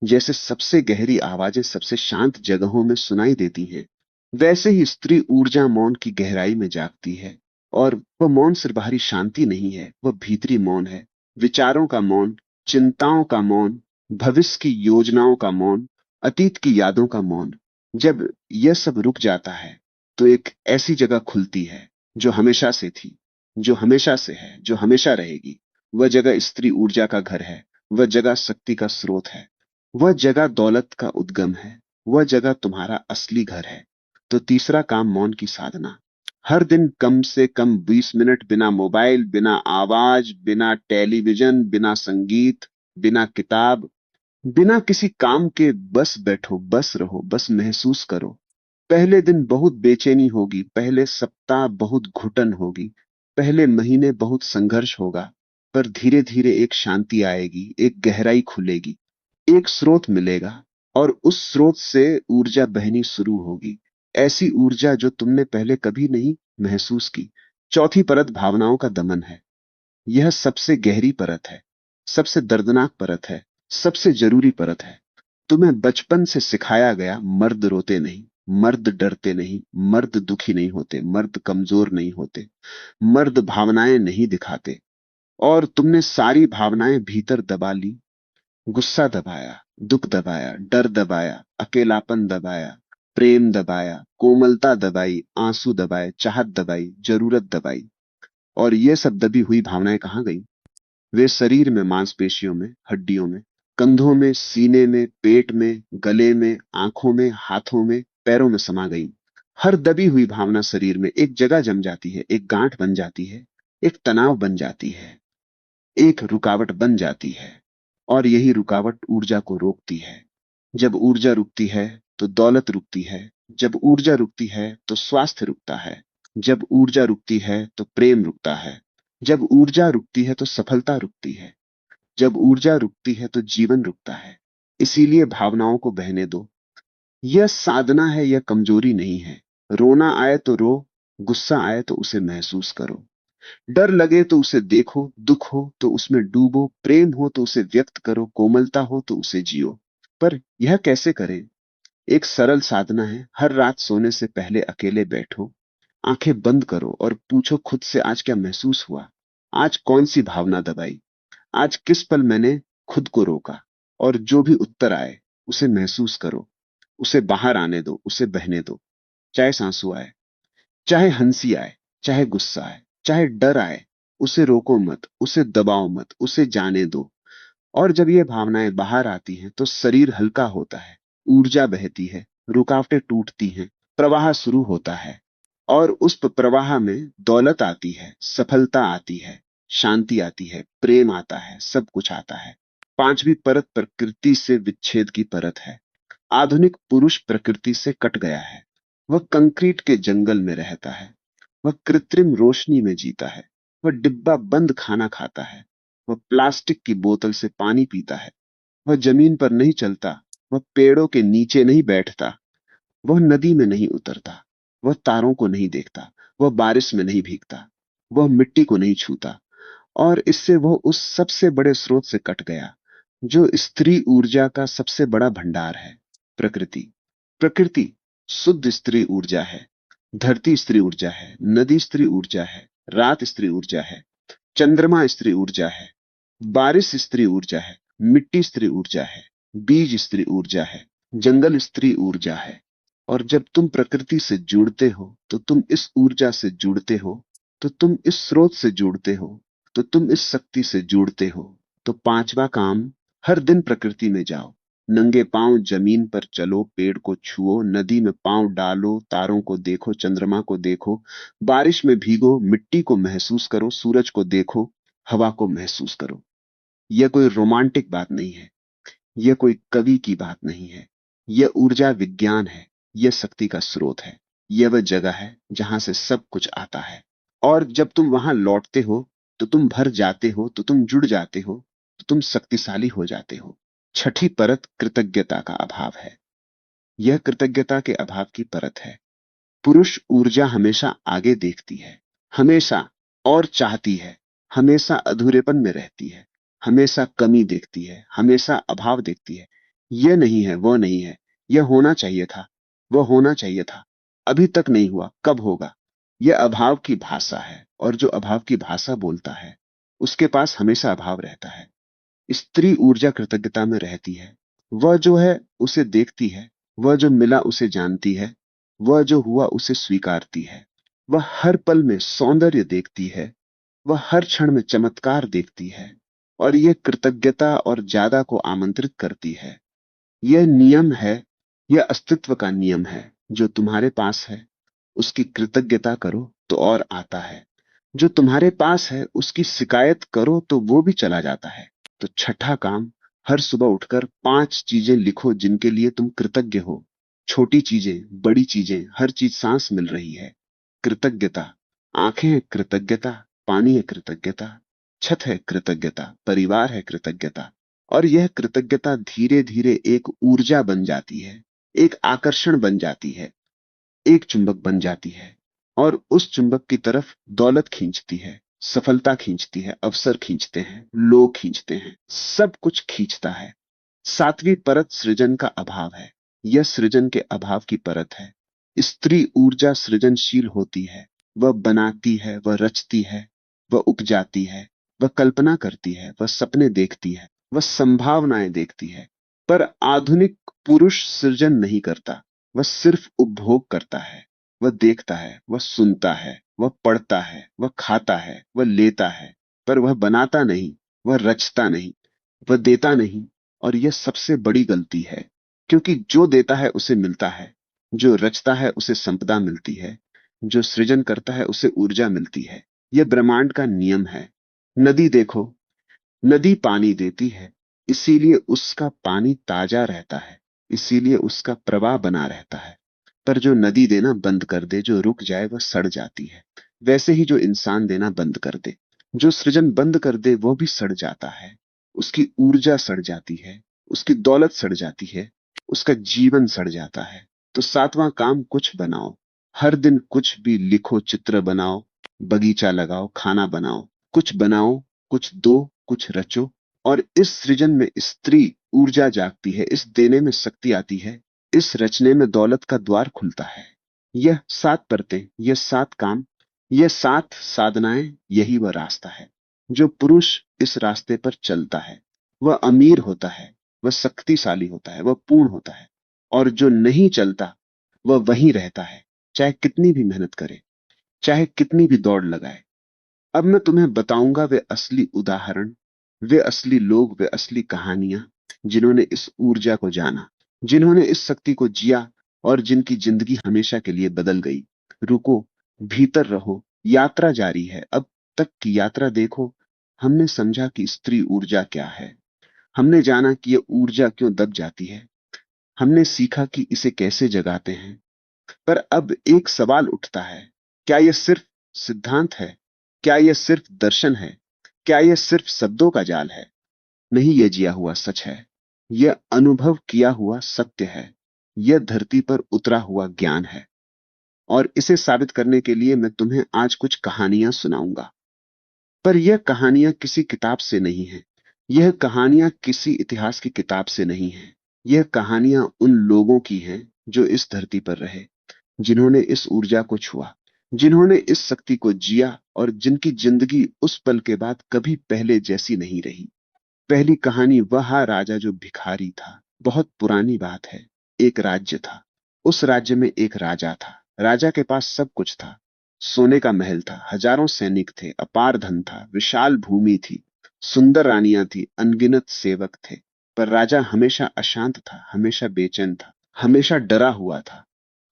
जैसे सबसे गहरी आवाजें सबसे शांत जगहों में सुनाई देती हैं, वैसे ही स्त्री ऊर्जा मौन की गहराई में जागती है। और वह मौन सिर्फ बाहरी शांति नहीं है, वह भीतरी मौन है। विचारों का मौन, चिंताओं का मौन, भविष्य की योजनाओं का मौन, अतीत की यादों का मौन। जब यह सब रुक जाता है तो एक ऐसी जगह खुलती है जो हमेशा से थी, जो हमेशा से है, जो हमेशा रहेगी। वह जगह स्त्री ऊर्जा का घर है, वह जगह शक्ति का स्रोत है, वह जगह दौलत का उद्गम है, वह जगह तुम्हारा असली घर है। तो तीसरा काम, मौन की साधना। हर दिन कम से कम 20 मिनट बिना मोबाइल, बिना आवाज, बिना टेलीविजन, बिना संगीत, बिना किताब, बिना किसी काम के बस बैठो, बस रहो, बस महसूस करो। पहले दिन बहुत बेचैनी होगी, पहले सप्ताह बहुत घुटन होगी, पहले महीने बहुत संघर्ष होगा। पर धीरे धीरे एक शांति आएगी, एक गहराई खुलेगी, एक स्रोत मिलेगा, और उस स्रोत से ऊर्जा बहनी शुरू होगी। ऐसी ऊर्जा जो तुमने पहले कभी नहीं महसूस की। चौथी परत भावनाओं का दमन है। यह सबसे गहरी परत है, सबसे दर्दनाक परत है, सबसे जरूरी परत है। तुम्हें बचपन से सिखाया गया, मर्द रोते नहीं, मर्द डरते नहीं, मर्द दुखी नहीं होते, मर्द कमजोर नहीं होते, मर्द भावनाएं नहीं दिखाते। और तुमने सारी भावनाएं भीतर दबा ली। गुस्सा दबाया, दुख दबाया, डर दबाया, अकेलापन दबाया, प्रेम दबाया, कोमलता दबाई, आंसू दबाए, चाहत दबाई, जरूरत दबाई। और ये सब दबी हुई भावनाएं कहाँ गई? वे शरीर में, मांसपेशियों में, हड्डियों में, कंधों में, सीने में, पेट में, गले में, आंखों में, हाथों में, पैरों में समा गई। हर दबी हुई भावना शरीर में एक जगह जम जाती है, एक गांठ बन जाती है, एक तनाव बन जाती है, एक रुकावट बन जाती है। और यही रुकावट ऊर्जा को रोकती है। जब ऊर्जा रुकती है तो दौलत रुकती है। जब ऊर्जा रुकती है तो स्वास्थ्य रुकता है। जब ऊर्जा रुकती है तो प्रेम रुकता है। जब ऊर्जा रुकती है तो सफलता रुकती है। जब ऊर्जा रुकती है तो जीवन रुकता है। इसीलिए भावनाओं को बहने दो। यह साधना है, यह कमजोरी नहीं है। रोना आए तो रो, गुस्सा आए तो उसे महसूस करो, डर लगे तो उसे देखो, दुख हो तो उसमें डूबो, प्रेम हो तो उसे व्यक्त करो, कोमलता हो तो उसे जियो। पर यह कैसे करें? एक सरल साधना है। हर रात सोने से पहले अकेले बैठो, आंखें बंद करो और पूछो खुद से, आज क्या महसूस हुआ? आज कौन सी भावना दबाई? आज किस पल मैंने खुद को रोका? और जो भी उत्तर आए उसे महसूस करो, उसे बाहर आने दो, उसे बहने दो। चाहे सांसू आए, चाहे हंसी आए, चाहे गुस्सा आए, चाहे डर आए, उसे रोको मत, उसे दबाओ मत, उसे जाने दो। और जब ये भावनाएं बाहर आती हैं तो शरीर हल्का होता है, ऊर्जा बहती है, रुकावटें टूटती हैं, प्रवाह शुरू होता है। और उस प्रवाह में दौलत आती है, सफलता आती है, शांति आती है, प्रेम आता है, सब कुछ आता है। पांचवी परत प्रकृति से विच्छेद की परत है। आधुनिक पुरुष प्रकृति से कट गया है। वह कंक्रीट के जंगल में रहता है। वह कृत्रिम रोशनी में जीता है। वह डिब्बा बंद खाना खाता है। वह प्लास्टिक की बोतल से पानी पीता है। वह जमीन पर नहीं चलता। वह पेड़ों के नीचे नहीं बैठता। वह नदी में नहीं उतरता। वह तारों को नहीं देखता। वह बारिश में नहीं भीगता। वह मिट्टी को नहीं छूता। और इससे वह उस सबसे बड़े स्रोत से कट गया जो स्त्री ऊर्जा का सबसे बड़ा भंडार है, प्रकृति। प्रकृति शुद्ध स्त्री ऊर्जा है। धरती स्त्री ऊर्जा है, नदी स्त्री ऊर्जा है, रात स्त्री ऊर्जा है, चंद्रमा स्त्री ऊर्जा है, बारिश स्त्री ऊर्जा है, मिट्टी स्त्री ऊर्जा है, बीज स्त्री ऊर्जा है, जंगल स्त्री ऊर्जा है। और जब तुम प्रकृति से जुड़ते हो तो तुम इस ऊर्जा से जुड़ते हो, तो तुम इस स्रोत से जुड़ते हो, तो तुम इस शक्ति से जुड़ते हो। तो पांचवा काम, हर दिन प्रकृति में जाओ, नंगे पांव जमीन पर चलो, पेड़ को छुओ, नदी में पांव डालो, तारों को देखो, चंद्रमा को देखो, बारिश में भीगो, मिट्टी को महसूस करो, सूरज को देखो, हवा को महसूस करो। यह कोई रोमांटिक बात नहीं है। यह कोई कवि की बात नहीं है। यह ऊर्जा विज्ञान है। यह शक्ति का स्रोत है। यह वह जगह है जहां से सब कुछ आता है। और जब तुम वहां लौटते हो तो तुम भर जाते हो, तो तुम जुड़ जाते हो, तो तुम शक्तिशाली हो जाते हो। छठी परत कृतज्ञता का अभाव है। यह कृतज्ञता के अभाव की परत है। पुरुष ऊर्जा हमेशा आगे देखती है, हमेशा, और चाहती है, हमेशा अधूरेपन में रहती है, हमेशा कमी देखती है, हमेशा अभाव देखती है। यह नहीं है, वो नहीं है, यह होना चाहिए था, वह होना चाहिए था, अभी तक नहीं हुआ, कब होगा? यह अभाव की भाषा है। और जो अभाव की भाषा बोलता है उसके पास हमेशा अभाव रहता है। स्त्री ऊर्जा कृतज्ञता में रहती है। वह जो है उसे देखती है, वह जो मिला उसे जानती है, वह जो हुआ उसे स्वीकारती है। वह हर पल में सौंदर्य देखती है, वह हर क्षण में चमत्कार देखती है। और यह कृतज्ञता और ज्यादा को आमंत्रित करती है। यह नियम है, यह अस्तित्व का नियम है। जो तुम्हारे पास है उसकी कृतज्ञता करो तो और आता है। जो तुम्हारे पास है उसकी शिकायत करो तो वो भी चला जाता है। तो छठा काम, हर सुबह उठकर 5 चीजें लिखो जिनके लिए तुम कृतज्ञ हो। छोटी चीजें, बड़ी चीजें, हर चीज सांस मिल रही है, कृतज्ञता। आंखें है कृतज्ञता, पानी है कृतज्ञता, छत है कृतज्ञता, परिवार है कृतज्ञता। और यह कृतज्ञता धीरे धीरे एक ऊर्जा बन जाती है, एक आकर्षण बन जाती है, एक चुंबक बन जाती है। और उस चुंबक की तरफ दौलत खींचती है, सफलता खींचती है, अवसर खींचते हैं, लोग खींचते हैं, सब कुछ खींचता है। सातवीं परत सृजन का अभाव है। यह सृजन के अभाव की परत है। स्त्री ऊर्जा सृजनशील होती है। वह बनाती है, वह रचती है, वह उपजाती है, वह कल्पना करती है, वह सपने देखती है, वह संभावनाएं देखती है। पर आधुनिक पुरुष सृजन नहीं करता। वह सिर्फ उपभोग करता है। वह देखता है, वह सुनता है, वह पढ़ता है, वह खाता है, वह लेता है, पर वह बनाता नहीं, वह रचता नहीं, वह देता नहीं। और यह सबसे बड़ी गलती है, क्योंकि जो देता है उसे मिलता है, जो रचता है उसे संपदा मिलती है, जो सृजन करता है उसे ऊर्जा मिलती है। यह ब्रह्मांड का नियम है। नदी देखो, नदी पानी देती है, इसीलिए उसका पानी ताजा रहता है, इसीलिए उसका प्रवाह बना रहता है। पर जो नदी देना बंद कर दे, जो रुक जाए, वह सड़ जाती है। वैसे ही जो इंसान देना बंद कर दे, जो सृजन बंद कर दे, वो भी सड़ जाता है। उसकी ऊर्जा सड़ जाती है, उसकी दौलत सड़ जाती है, उसका जीवन सड़ जाता है। तो सातवां काम, कुछ बनाओ। हर दिन कुछ भी लिखो, चित्र बनाओ, बगीचा लगाओ, खाना बनाओ। कुछ बनाओ, कुछ दो, कुछ रचो। और इस सृजन में स्त्री ऊर्जा जागती है, इस देने में शक्ति आती है, इस रचने में दौलत का द्वार खुलता है। यह 7 परतें, यह 7 काम, यह 7 साधनाएं, यही वह रास्ता है। जो पुरुष इस रास्ते पर चलता है, वह अमीर होता है, वह शक्तिशाली होता है, वह पूर्ण होता है। और जो नहीं चलता, वह वहीं रहता है, चाहे कितनी भी मेहनत करे, चाहे कितनी भी दौड़ लगाए। अब मैं तुम्हें बताऊंगा वे असली उदाहरण, वे असली लोग, वे असली कहानियां, जिन्होंने इस ऊर्जा को जाना, जिन्होंने इस शक्ति को जिया, और जिनकी जिंदगी हमेशा के लिए बदल गई। रुको, भीतर रहो, यात्रा जारी है। अब तक की यात्रा देखो। हमने समझा कि स्त्री ऊर्जा क्या है, हमने जाना कि यह ऊर्जा क्यों दब जाती है, हमने सीखा कि इसे कैसे जगाते हैं। पर अब एक सवाल उठता है, क्या यह सिर्फ सिद्धांत है? क्या यह सिर्फ दर्शन है? क्या यह सिर्फ शब्दों का जाल है? नहीं, यह जिया हुआ सच है। यह अनुभव किया हुआ सत्य है। यह धरती पर उतरा हुआ ज्ञान है। और इसे साबित करने के लिए मैं तुम्हें आज कुछ कहानियां सुनाऊंगा। पर यह कहानियां किसी किताब से नहीं है। यह कहानियां किसी इतिहास की किताब से नहीं है। यह कहानियां उन लोगों की हैं जो इस धरती पर रहे, जिन्होंने इस ऊर्जा को छुआ, जिन्होंने इस शक्ति को जिया, और जिनकी जिंदगी उस पल के बाद कभी पहले जैसी नहीं रही। पहली कहानी, वह राजा जो भिखारी था। बहुत पुरानी बात है। एक राज्य था। उस राज्य में एक राजा था। राजा के पास सब कुछ था। सोने का महल था, हजारों सैनिक थे, अपार धन था, विशाल भूमि थी, सुंदर रानियां थी, अनगिनत सेवक थे। पर राजा हमेशा अशांत था, हमेशा बेचैन था, हमेशा डरा हुआ था,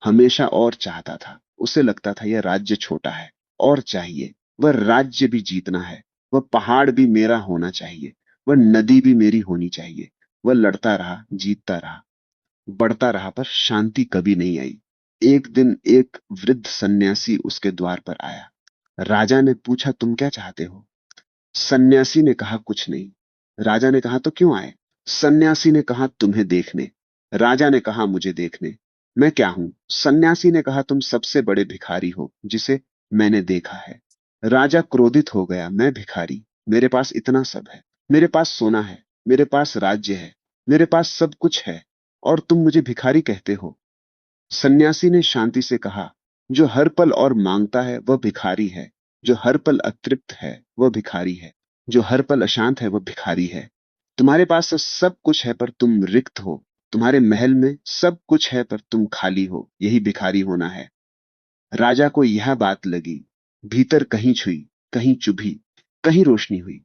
हमेशा और चाहता था। उसे लगता था यह राज्य छोटा है, और चाहिए। वह राज्य भी जीतना है, वह पहाड़ भी मेरा होना चाहिए, वह नदी भी मेरी होनी चाहिए। वह लड़ता रहा, जीतता रहा, बढ़ता रहा, पर शांति कभी नहीं आई। एक दिन एक वृद्ध सन्यासी उसके द्वार पर आया। राजा ने पूछा, तुम क्या चाहते हो? सन्यासी ने कहा, कुछ नहीं। राजा ने कहा, तो क्यों आए? सन्यासी ने कहा, तुम्हें देखने। राजा ने कहा, मुझे देखने? मैं क्या हूं? सन्यासी ने कहा, तुम सबसे बड़े भिखारी हो जिसे मैंने देखा है। राजा क्रोधित हो गया, मैं भिखारी? मेरे पास इतना सब है, मेरे पास सोना है, मेरे पास राज्य है, मेरे पास सब कुछ है, और तुम मुझे भिखारी कहते हो? सन्यासी ने शांति से कहा, जो हर पल और मांगता है वह भिखारी है, जो हर पल अतृप्त है वह भिखारी है, जो हर पल अशांत है वह भिखारी है। तुम्हारे पास तो सब कुछ है पर तुम रिक्त हो, तुम्हारे महल में सब कुछ है पर तुम खाली हो, यही भिखारी होना है। राजा को यह बात लगी, भीतर कहीं छुई, कहीं चुभी, कहीं रोशनी हुई।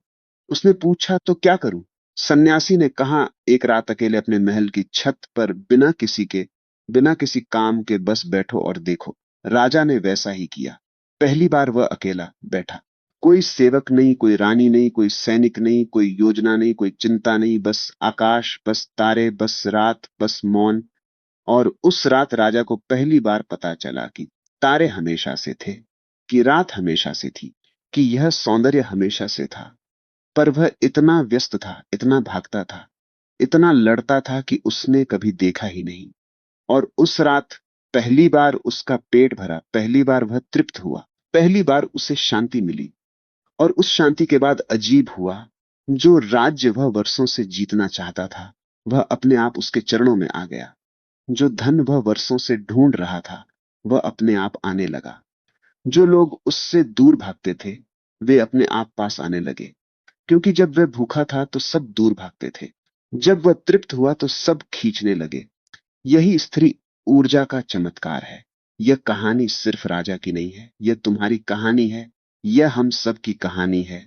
उसने पूछा, तो क्या करूं? सन्यासी ने कहा, एक रात अकेले अपने महल की छत पर बिना किसी काम के बस बैठो और देखो। राजा ने वैसा ही किया। पहली बार वह अकेला बैठा। कोई सेवक नहीं, कोई रानी नहीं, कोई सैनिक नहीं, कोई योजना नहीं, कोई चिंता नहीं, बस आकाश, बस तारे, बस रात, बस मौन। और उस रात राजा को पहली बार पता चला कि तारे हमेशा से थे, कि रात हमेशा से थी, कि यह सौंदर्य हमेशा से था। पर वह इतना व्यस्त था, इतना भागता था, इतना लड़ता था कि उसने कभी देखा ही नहीं। और उस रात पहली बार उसका पेट भरा, पहली बार वह तृप्त हुआ, पहली बार उसे शांति मिली। और उस शांति के बाद अजीब हुआ, जो राज्य वह वर्षों से जीतना चाहता था, वह अपने आप उसके चरणों में आ गया। जो धन वह वर्षों से ढूंढ रहा था, वह अपने आप आने लगा। जो लोग उससे दूर भागते थे, वे अपने आप पास आने लगे। क्योंकि जब वह भूखा था तो सब दूर भागते थे, जब वह तृप्त हुआ तो सब खींचने लगे। यही स्त्री ऊर्जा का चमत्कार है। यह कहानी सिर्फ राजा की नहीं है, यह तुम्हारी कहानी है, यह हम सब की कहानी है।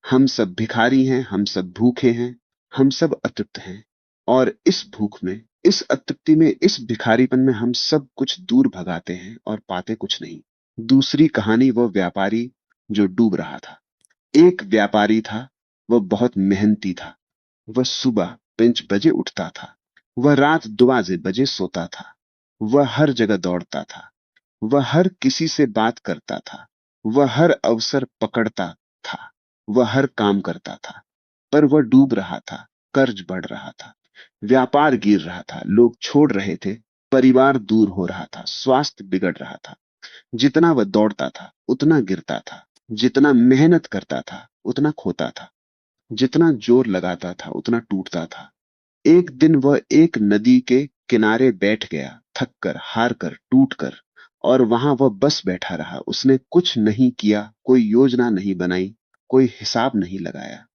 हम सब भिखारी हैं, हम सब भूखे हैं, हम सब अतृप्त हैं। और इस भूख में, इस अतृप्ति में, इस भिखारीपन में हम सब कुछ दूर भगाते हैं और पाते कुछ नहीं। दूसरी कहानी, वो व्यापारी जो डूब रहा था। एक व्यापारी था, वह बहुत मेहनती था। वह सुबह 5 बजे उठता था, वह रात 2 बजे सोता था। वह हर जगह दौड़ता था, वह हर किसी से बात करता था, वह हर अवसर पकड़ता था, वह हर काम करता था। पर वह डूब रहा था, कर्ज बढ़ रहा था, व्यापार गिर रहा था, लोग छोड़ रहे थे, परिवार दूर हो रहा था, स्वास्थ्य बिगड़ रहा था। जितना वह दौड़ता था उतना गिरता था, जितना मेहनत करता था उतना खोता था, जितना जोर लगाता था उतना टूटता था। एक दिन वह एक नदी के किनारे बैठ गया, थक कर, हार कर, टूट कर। और वहां वह बस बैठा रहा। उसने कुछ नहीं किया, कोई योजना नहीं बनाई, कोई हिसाब नहीं लगाया,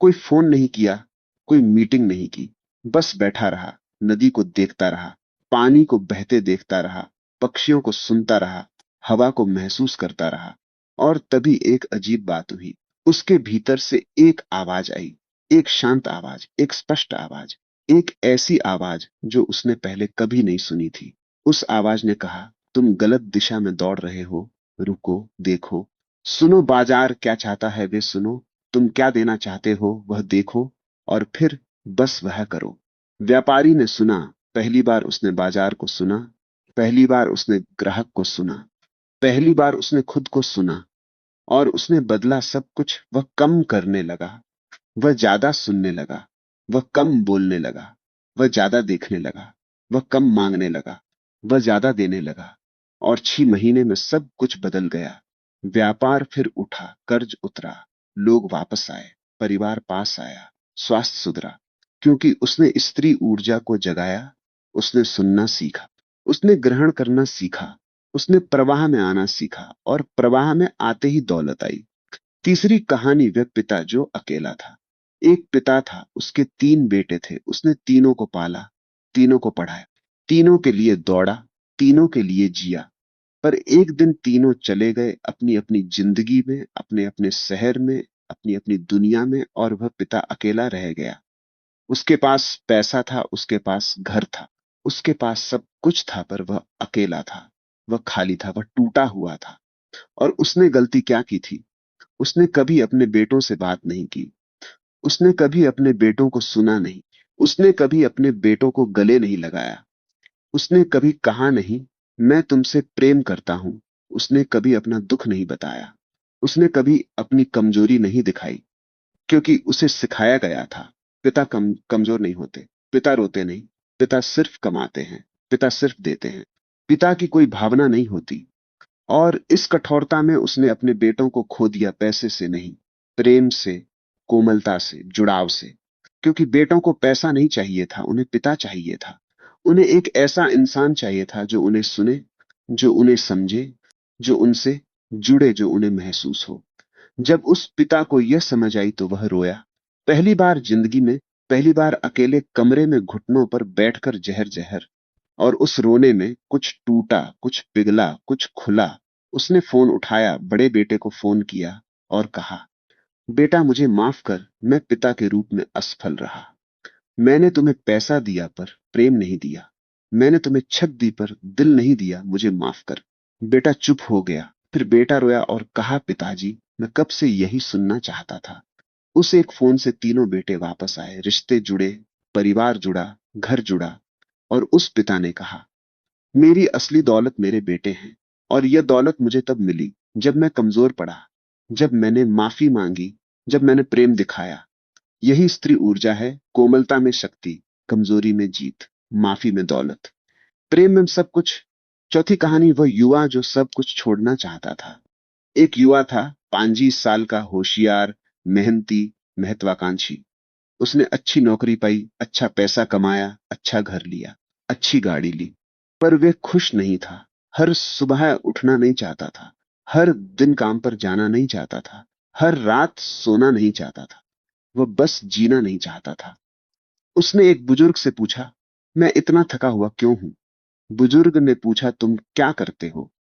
कोई फोन नहीं किया, कोई मीटिंग नहीं की। बस बैठा रहा, नदी को देखता रहा, पानी को बहते देखता रहा, पक्षियों को सुनता रहा, हवा को महसूस करता रहा। और तभी एक अजीब बात हुई। उसके भीतर से एक आवाज आई, एक शांत आवाज, एक स्पष्ट आवाज, एक ऐसी आवाज जो उसने पहले कभी नहीं सुनी थी। उस आवाज ने कहा, तुम गलत दिशा में दौड़ रहे हो, रुको, देखो, सुनो, बाजार क्या चाहता है वे सुनो, तुम क्या देना चाहते हो वह देखो, और फिर बस वह करो। व्यापारी ने सुना। पहली बार उसने बाजार को सुना, पहली बार उसने ग्राहक को सुना, पहली बार उसने खुद को सुना। और उसने बदला सब कुछ। वह कम करने लगा, वह ज्यादा सुनने लगा, वह कम बोलने लगा, वह ज्यादा देखने लगा, वह कम मांगने लगा, वह ज्यादा देने लगा। और 6 महीने में सब कुछ बदल गया। व्यापार फिर उठा, कर्ज उतरा, लोग वापस आए, परिवार पास आया, स्वास्थ्य सुधरा। क्योंकि उसने स्त्री ऊर्जा को जगाया, उसने सुनना सीखा, उसने ग्रहण करना सीखा, उसने प्रवाह में आना सीखा, और प्रवाह में आते ही दौलत आई। तीसरी कहानी, वह पिता जो अकेला था। एक पिता था, उसके 3 बेटे थे, उसने तीनों को पाला, तीनों को पढ़ाया, तीनों के लिए दौड़ा, तीनों के लिए जिया। पर एक दिन तीनों चले गए अपनी अपनी जिंदगी में, अपने अपने शहर में, अपनी अपनी दुनिया में, और वह पिता अकेला रह गया। उसके पास पैसा था, उसके पास घर था, उसके पास सब कुछ था, पर वह अकेला था, वह खाली था, वह टूटा हुआ था। और उसने गलती क्या की थी? उसने कभी अपने बेटों से बात नहीं की, उसने कभी अपने बेटों को सुना नहीं, उसने कभी अपने बेटों को गले नहीं लगाया, उसने कभी कहा नहीं, मैं तुमसे प्रेम करता हूं। उसने कभी अपना दुख नहीं बताया, उसने कभी अपनी कमजोरी नहीं दिखाई। क्योंकि उसे सिखाया गया था, पिता कमजोर नहीं होते, पिता रोते नहीं, पिता सिर्फ कमाते हैं, पिता सिर्फ देते हैं, पिता की कोई भावना नहीं होती। और इस कठोरता में उसने अपने बेटों को खो दिया, पैसे से नहीं, प्रेम से, कोमलता से, जुड़ाव से। क्योंकि बेटों को पैसा नहीं चाहिए था, उन्हें पिता चाहिए था। उन्हें एक ऐसा इंसान चाहिए था जो उन्हें सुने, जो उन्हें समझे, जो उनसे जुड़े, जो उन्हें महसूस हो। जब उस पिता को यह समझ आई तो वह रोया। पहली बार जिंदगी में, पहली बार अकेले कमरे में घुटनों पर बैठकर जहर जहर। और उस रोने में कुछ टूटा, कुछ पिघला, कुछ खुला। उसने फोन उठाया, बड़े बेटे को फोन किया और कहा, बेटा मुझे माफ कर, मैं पिता के रूप में असफल रहा। मैंने तुम्हें पैसा दिया पर प्रेम नहीं दिया, मैंने तुम्हें छत दी पर दिल नहीं दिया, मुझे माफ कर। बेटा चुप हो गया। फिर बेटा रोया और कहा, पिताजी मैं कब से यही सुनना चाहता था। उस एक फोन से तीनों बेटे वापस आए, रिश्ते जुड़े, परिवार जुड़ा, घर जुड़ा। और उस पिता ने कहा, मेरी असली दौलत मेरे बेटे हैं। और यह दौलत मुझे तब मिली जब मैं कमजोर पड़ा, जब मैंने माफी मांगी, जब मैंने प्रेम दिखाया। यही स्त्री ऊर्जा है, कोमलता में शक्ति, कमजोरी में जीत, माफी में दौलत, प्रेम में सब कुछ। चौथी कहानी, वह युवा जो सब कुछ छोड़ना चाहता था। एक युवा था, 25 साल का, होशियार, मेहनती, महत्वाकांक्षी। उसने अच्छी नौकरी पाई, अच्छा पैसा कमाया, अच्छा घर लिया, अच्छी गाड़ी ली। पर वे खुश नहीं था। हर सुबह उठना नहीं चाहता था, हर दिन काम पर जाना नहीं चाहता था, हर रात सोना नहीं चाहता था, वह बस जीना नहीं चाहता था। उसने एक बुजुर्ग से पूछा, मैं इतना थका हुआ क्यों हूं? बुजुर्ग ने पूछा, तुम क्या करते हो?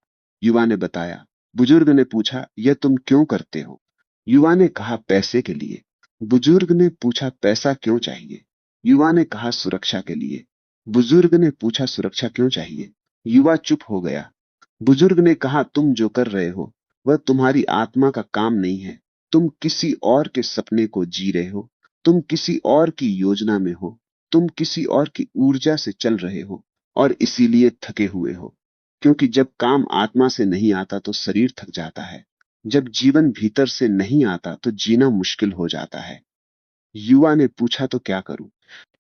युवा ने बताया। बुजुर्ग ने पूछा, यह तुम क्यों करते हो? युवा ने कहा, पैसे के लिए। बुजुर्ग ने पूछा, पैसा क्यों चाहिए? युवा ने कहा, सुरक्षा के लिए। बुजुर्ग ने पूछा, सुरक्षा क्यों चाहिए? युवा चुप हो गया। बुजुर्ग ने कहा, तुम जो कर रहे हो वह तुम्हारी आत्मा का काम नहीं है। तुम किसी और के सपने को जी रहे हो। तुम किसी और की योजना में हो। तुम किसी और की ऊर्जा से चल रहे हो और इसीलिए थके हुए हो। क्योंकि जब काम आत्मा से नहीं आता तो शरीर थक जाता है। जब जीवन भीतर से नहीं आता तो जीना मुश्किल हो जाता है। युवा ने पूछा, तो क्या करूं?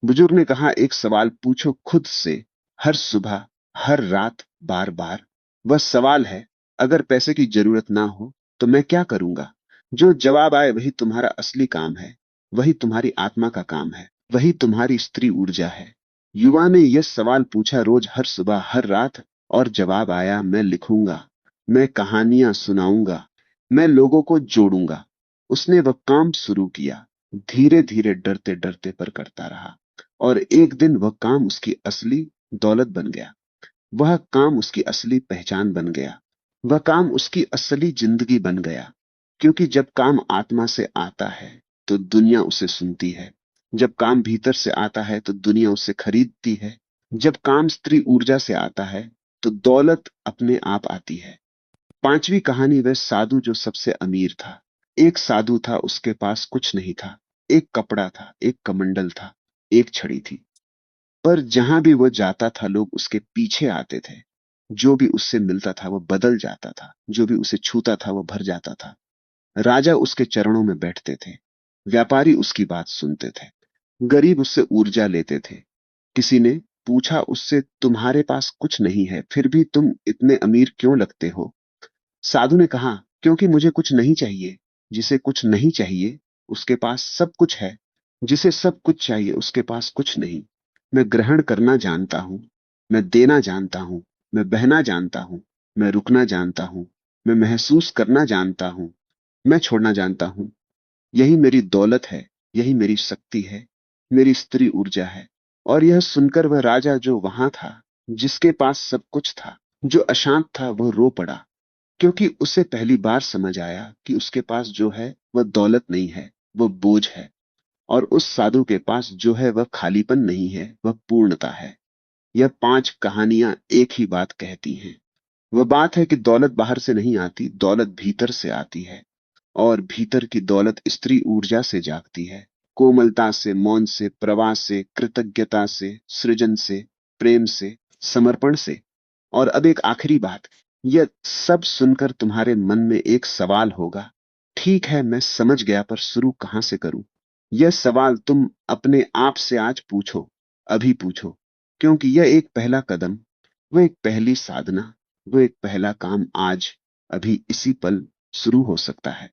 बुजुर्ग ने कहा, एक सवाल पूछो खुद से, हर सुबह, हर रात, बार बार। वह सवाल है, अगर पैसे की जरूरत ना हो तो मैं क्या करूंगा? जो जवाब आए वही तुम्हारा असली काम है। वही तुम्हारी आत्मा का काम है। वही तुम्हारी स्त्री ऊर्जा है। युवा ने यह सवाल पूछा रोज, हर सुबह, हर रात, और जवाब आया, मैं लिखूंगा, मैं कहानियां सुनाऊंगा, मैं लोगों को जोड़ूंगा। उसने वह काम शुरू किया। धीरे धीरे, डरते डरते, पर करता रहा। और एक दिन वह काम उसकी असली दौलत बन गया। वह काम उसकी असली पहचान बन गया। वह काम उसकी असली जिंदगी बन गया। क्योंकि जब काम आत्मा से आता है तो दुनिया उसे सुनती है। जब काम भीतर से आता है तो दुनिया उसे खरीदती है। जब काम स्त्री ऊर्जा से आता है तो दौलत अपने आप आती है। पांचवी कहानी, वह साधु जो सबसे अमीर था। एक साधु था, उसके पास कुछ नहीं था। एक कपड़ा था, एक कमंडल था, एक छड़ी थी। पर जहां भी वो जाता था लोग उसके पीछे आते थे। जो भी उससे मिलता था वह बदल जाता था। जो भी उसे छूता था वह भर जाता था। राजा उसके चरणों में बैठते थे। व्यापारी उसकी बात सुनते थे। गरीब उससे ऊर्जा लेते थे। किसी ने पूछा उससे, तुम्हारे पास कुछ नहीं है फिर भी तुम इतने अमीर क्यों लगते हो? साधु ने कहा, क्योंकि मुझे कुछ नहीं चाहिए। जिसे कुछ नहीं चाहिए उसके पास सब कुछ है। जिसे सब कुछ चाहिए उसके पास कुछ नहीं। मैं ग्रहण करना जानता हूं। मैं देना जानता हूं। मैं बहना जानता हूं। मैं रुकना जानता हूं। मैं महसूस करना जानता हूं। मैं छोड़ना जानता हूं। यही मेरी दौलत है। यही मेरी शक्ति है। मेरी स्त्री ऊर्जा है। और यह सुनकर वह राजा जो वहां था, जिसके पास सब कुछ था, जो अशांत था, वह रो पड़ा। क्योंकि उसे पहली बार समझ आया कि उसके पास जो है वह दौलत नहीं है, वह बोझ है। और उस साधु के पास जो है वह खालीपन नहीं है, वह पूर्णता है। यह पांच कहानियां एक ही बात कहती हैं। वह बात है कि दौलत बाहर से नहीं आती, दौलत भीतर से आती है। और भीतर की दौलत स्त्री ऊर्जा से जागती है। कोमलता से, मौन से, प्रवास से, कृतज्ञता से, सृजन से, प्रेम से, समर्पण से। और अब एक आखिरी बात, यह सब सुनकर तुम्हारे मन में एक सवाल होगा, ठीक है मैं समझ गया, पर शुरू कहां से करूं? यह सवाल तुम अपने आप से आज पूछो। अभी पूछो। क्योंकि यह एक पहला कदम, वो एक पहली साधना, वो एक पहला काम आज, अभी इसी पल शुरू हो सकता है।